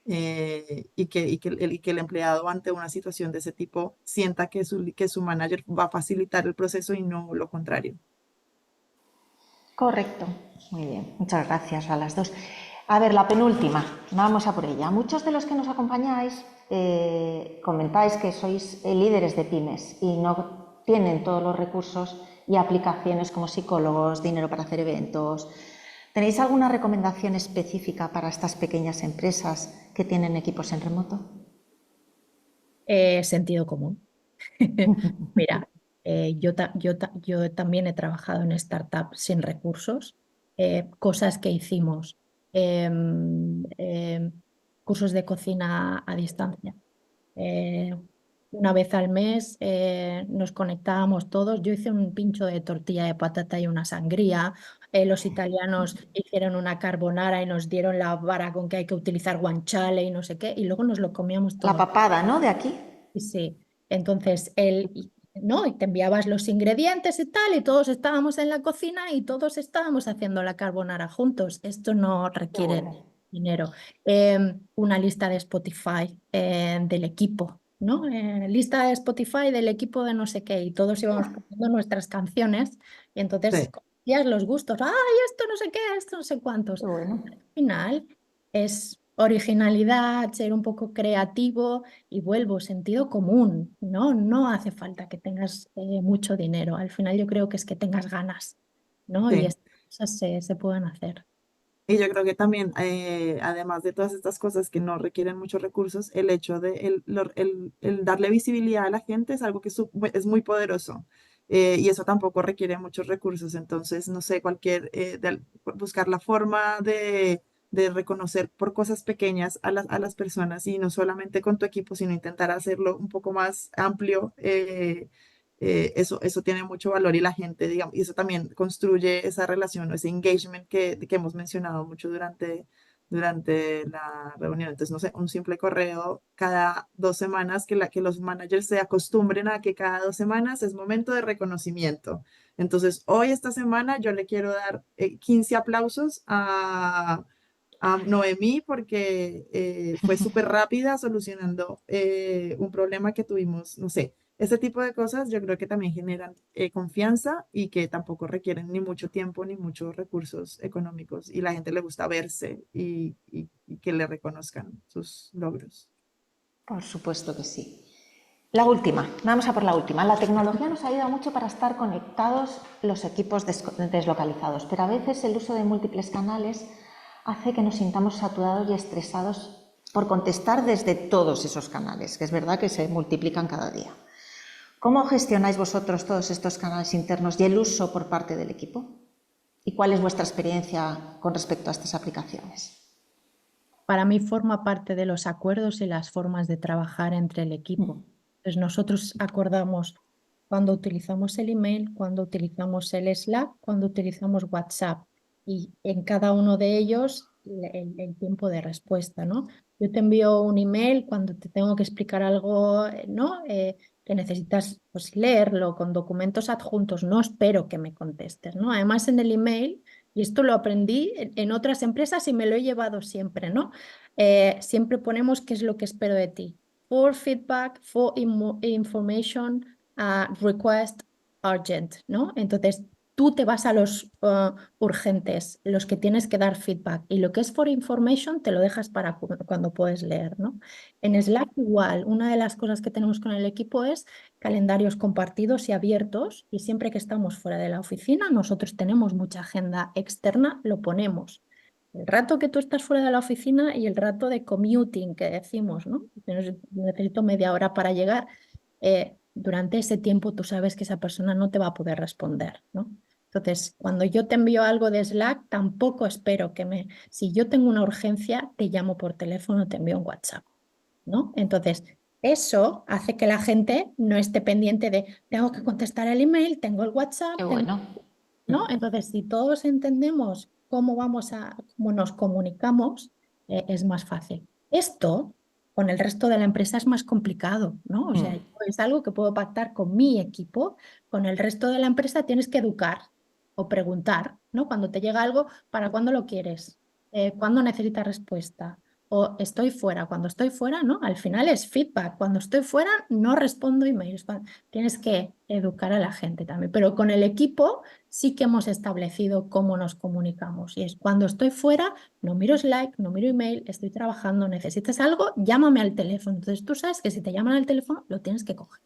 y que el empleado ante una situación de ese tipo sienta que su manager va a facilitar el proceso y no lo contrario. Correcto. Muy bien. Muchas gracias a las dos. A ver, la penúltima. Vamos a por ella. Muchos de los que nos acompañáis comentáis que sois líderes de pymes y no tienen todos los recursos y aplicaciones como psicólogos, dinero para hacer eventos. ¿Tenéis alguna recomendación específica para estas pequeñas empresas que tienen equipos en remoto? Sentido común. Mira, yo también he trabajado en startups sin recursos, cosas que hicimos, cursos de cocina a distancia. Una vez al mes nos conectábamos todos. Yo hice un pincho de tortilla de patata y una sangría. los italianos hicieron una carbonara y nos dieron la vara con que hay que utilizar guanciale y no sé qué, y luego nos lo comíamos La todo. papada, ¿no? De aquí. Sí, sí. Entonces, ¿no? Y te enviabas los ingredientes y tal, y todos estábamos en la cocina y todos estábamos haciendo la carbonara juntos. Esto no Qué requiere bueno. dinero. Una lista de Spotify del equipo, ¿no? Lista de Spotify del equipo de no sé qué, y todos íbamos poniendo nuestras canciones, y entonces Sí, conocías los gustos. ¡Ay, esto no sé qué, esto no sé cuántos! Qué bueno. Al final es originalidad, ser un poco creativo y vuelvo, sentido común, ¿no? No hace falta que tengas mucho dinero. Al final yo creo que es que tengas ganas, ¿no? Y sí. estas cosas se pueden hacer. Y yo creo que también, además de todas estas cosas que no requieren muchos recursos, el hecho de el darle visibilidad a la gente es algo que es muy poderoso. Y eso tampoco requiere muchos recursos. Entonces, no sé, buscar la forma de reconocer por cosas pequeñas a las personas y no solamente con tu equipo, sino intentar hacerlo un poco más amplio. Eso tiene mucho valor y la gente, digamos, y eso también construye esa relación o ese engagement que hemos mencionado mucho durante la reunión. Entonces, no sé, un simple correo cada 2 semanas, que los managers se acostumbren a que cada 2 semanas es momento de reconocimiento. Entonces, hoy, esta semana, yo le quiero dar 15 aplausos a Noemí porque fue súper rápida solucionando un problema que tuvimos, no sé. Ese tipo de cosas yo creo que también generan confianza y que tampoco requieren ni mucho tiempo ni muchos recursos económicos y la gente le gusta verse y que le reconozcan sus logros. Por supuesto que sí. La última, vamos a por la última. La tecnología nos ayuda mucho para estar conectados los equipos deslocalizados, pero a veces el uso de múltiples canales hace que nos sintamos saturados y estresados por contestar desde todos esos canales, que es verdad que se multiplican cada día. ¿Cómo gestionáis vosotros todos estos canales internos y el uso por parte del equipo? ¿Y cuál es vuestra experiencia con respecto a estas aplicaciones? Para mí forma parte de los acuerdos y las formas de trabajar entre el equipo. Entonces nosotros acordamos cuando utilizamos el email, cuando utilizamos el Slack, cuando utilizamos WhatsApp y en cada uno de ellos el tiempo de respuesta, ¿no? Yo te envío un email cuando te tengo que explicar algo, ¿no? Que necesitas pues, leerlo con documentos adjuntos, no espero que me contestes, ¿no? Además en el email, y esto lo aprendí en otras empresas y me lo he llevado siempre, ¿no? Siempre ponemos qué es lo que espero de ti. For feedback, for information, request, urgent, ¿no? Entonces, tú te vas a los urgentes, los que tienes que dar feedback, y lo que es for information te lo dejas para cuando puedes leer, ¿no? En Slack igual, una de las cosas que tenemos con el equipo es calendarios compartidos y abiertos, y siempre que estamos fuera de la oficina, nosotros tenemos mucha agenda externa, lo ponemos. El rato que tú estás fuera de la oficina y el rato de commuting que decimos, ¿no? Necesito media hora para llegar. Durante ese tiempo tú sabes que esa persona no te va a poder responder, ¿no? Entonces, cuando yo te envío algo de Slack, tampoco espero si yo tengo una urgencia, te llamo por teléfono, te envío un WhatsApp, ¿no? Entonces, eso hace que la gente no esté pendiente de, tengo que contestar el email, tengo el WhatsApp, Qué bueno. ¿no? Entonces, si todos entendemos cómo nos comunicamos, es más fácil. Esto con el resto de la empresa es más complicado, ¿no? O sea, es algo que puedo pactar con mi equipo, con el resto de la empresa tienes que educar o preguntar, ¿no? Cuando te llega algo, ¿para cuándo lo quieres? ¿Cuándo necesitas respuesta? O estoy fuera. Cuando estoy fuera, ¿no? Al final es feedback. Cuando estoy fuera, no respondo emails. Tienes que educar a la gente también. Pero con el equipo sí que hemos establecido cómo nos comunicamos. Y es cuando estoy fuera, no miro Slack, no miro email, estoy trabajando, necesitas algo, llámame al teléfono. Entonces tú sabes que si te llaman al teléfono, lo tienes que coger.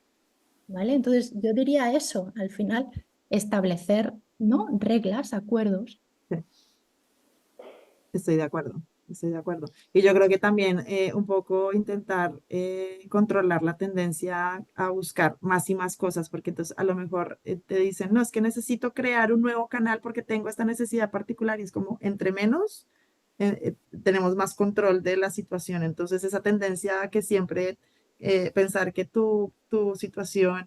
¿Vale? Entonces yo diría eso, al final, establecer, ¿no? Reglas, acuerdos. Sí, estoy de acuerdo, estoy de acuerdo. Y yo creo que también un poco intentar controlar la tendencia a buscar más y más cosas, porque entonces a lo mejor te dicen, no, es que necesito crear un nuevo canal porque tengo esta necesidad particular y es como entre menos tenemos más control de la situación. Entonces esa tendencia a que siempre pensar que tu situación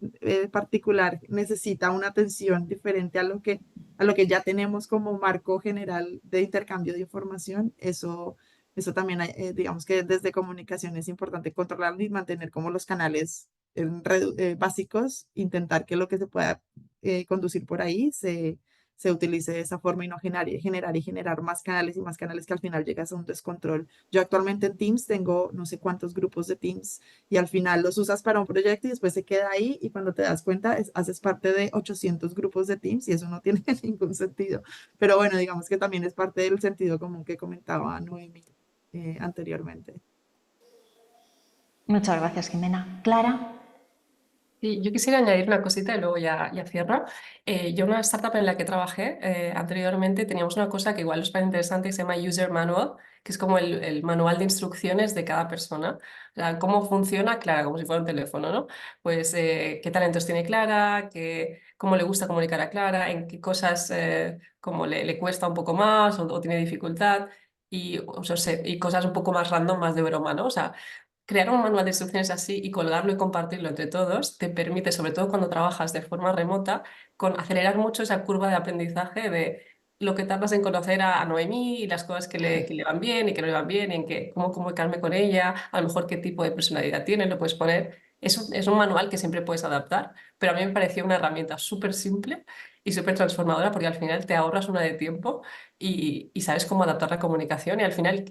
particular necesita una atención diferente a lo que a lo que ya tenemos como marco general de intercambio de información, eso también, digamos que desde comunicación es importante controlar y mantener como los canales básicos, intentar que lo que se pueda conducir por ahí se utilice de esa forma y no generar más canales que al final llegas a un descontrol. Yo actualmente en Teams tengo no sé cuántos grupos de Teams y al final los usas para un proyecto y después se queda ahí y cuando te das cuenta haces parte de 800 grupos de Teams y eso no tiene ningún sentido. Pero bueno, digamos que también es parte del sentido común que comentaba Noemi anteriormente. Muchas gracias, Jimena. Clara. Sí, yo quisiera añadir una cosita y luego ya cierro. Yo en una startup en la que trabajé anteriormente teníamos una cosa que igual os parece interesante que se llama User Manual, que es como el manual de instrucciones de cada persona. O sea, cómo funciona Clara, como si fuera un teléfono, ¿no? Pues qué talentos tiene Clara, cómo le gusta comunicar a Clara, en qué cosas como le cuesta un poco más o tiene dificultad y cosas un poco más random, más de broma, ¿no? O sea, crear un manual de instrucciones así y colgarlo y compartirlo entre todos te permite, sobre todo cuando trabajas de forma remota, acelerar mucho esa curva de aprendizaje de lo que tardas en conocer a Noemí y las cosas que le van bien y que no le van bien, y en cómo comunicarme con ella, a lo mejor qué tipo de personalidad tiene, lo puedes poner. Es un manual que siempre puedes adaptar, pero a mí me pareció una herramienta súper simple y súper transformadora porque al final te ahorras una de tiempo y sabes cómo adaptar la comunicación y al final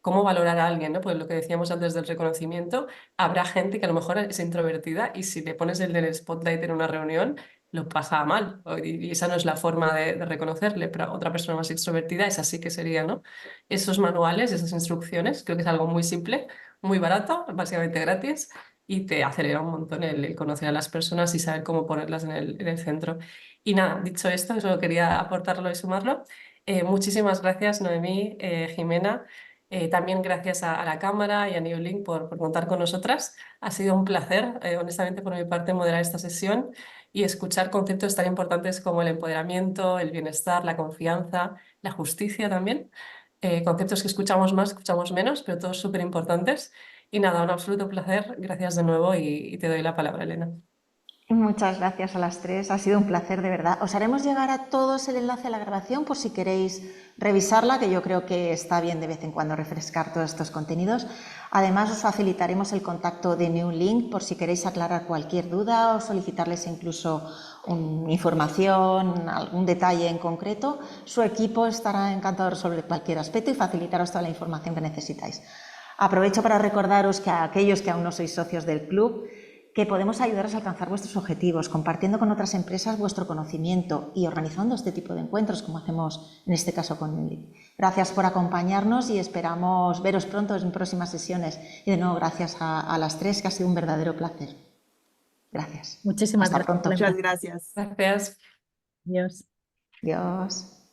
cómo valorar a alguien, ¿no? Pues lo que decíamos antes del reconocimiento, habrá gente que a lo mejor es introvertida y si le pones el del spotlight en una reunión, lo pasa mal y esa no es la forma de reconocerle, pero otra persona más extrovertida, esa sí que sería, ¿no? Esos manuales, esas instrucciones, creo que es algo muy simple, muy barato, básicamente gratis y te acelera un montón el conocer a las personas y saber cómo ponerlas en el centro. Y nada, dicho esto, solo quería aportarlo y sumarlo. Muchísimas gracias, Noemí, Jimena. También gracias a la cámara y a Neolink por contar con nosotras. Ha sido un placer, honestamente, por mi parte, moderar esta sesión y escuchar conceptos tan importantes como el empoderamiento, el bienestar, la confianza, la justicia también. Conceptos que escuchamos más, escuchamos menos, pero todos súper importantes. Y nada, un absoluto placer. Gracias de nuevo y te doy la palabra, Elena. Muchas gracias a las tres, ha sido un placer de verdad. Os haremos llegar a todos el enlace a la grabación por si queréis revisarla, que yo creo que está bien de vez en cuando refrescar todos estos contenidos. Además os facilitaremos el contacto de Neolink por si queréis aclarar cualquier duda o solicitarles incluso información, algún detalle en concreto. Su equipo estará encantado de resolver cualquier aspecto y facilitaros toda la información que necesitáis. Aprovecho para recordaros que a aquellos que aún no sois socios del club, que podemos ayudaros a alcanzar vuestros objetivos, compartiendo con otras empresas vuestro conocimiento y organizando este tipo de encuentros, como hacemos en este caso con Neolink. Gracias por acompañarnos y esperamos veros pronto en próximas sesiones. Y de nuevo, gracias a las tres, que ha sido un verdadero placer. Gracias. Muchísimas Hasta gracias. pronto. Muchas gracias. Gracias. Adiós. Adiós.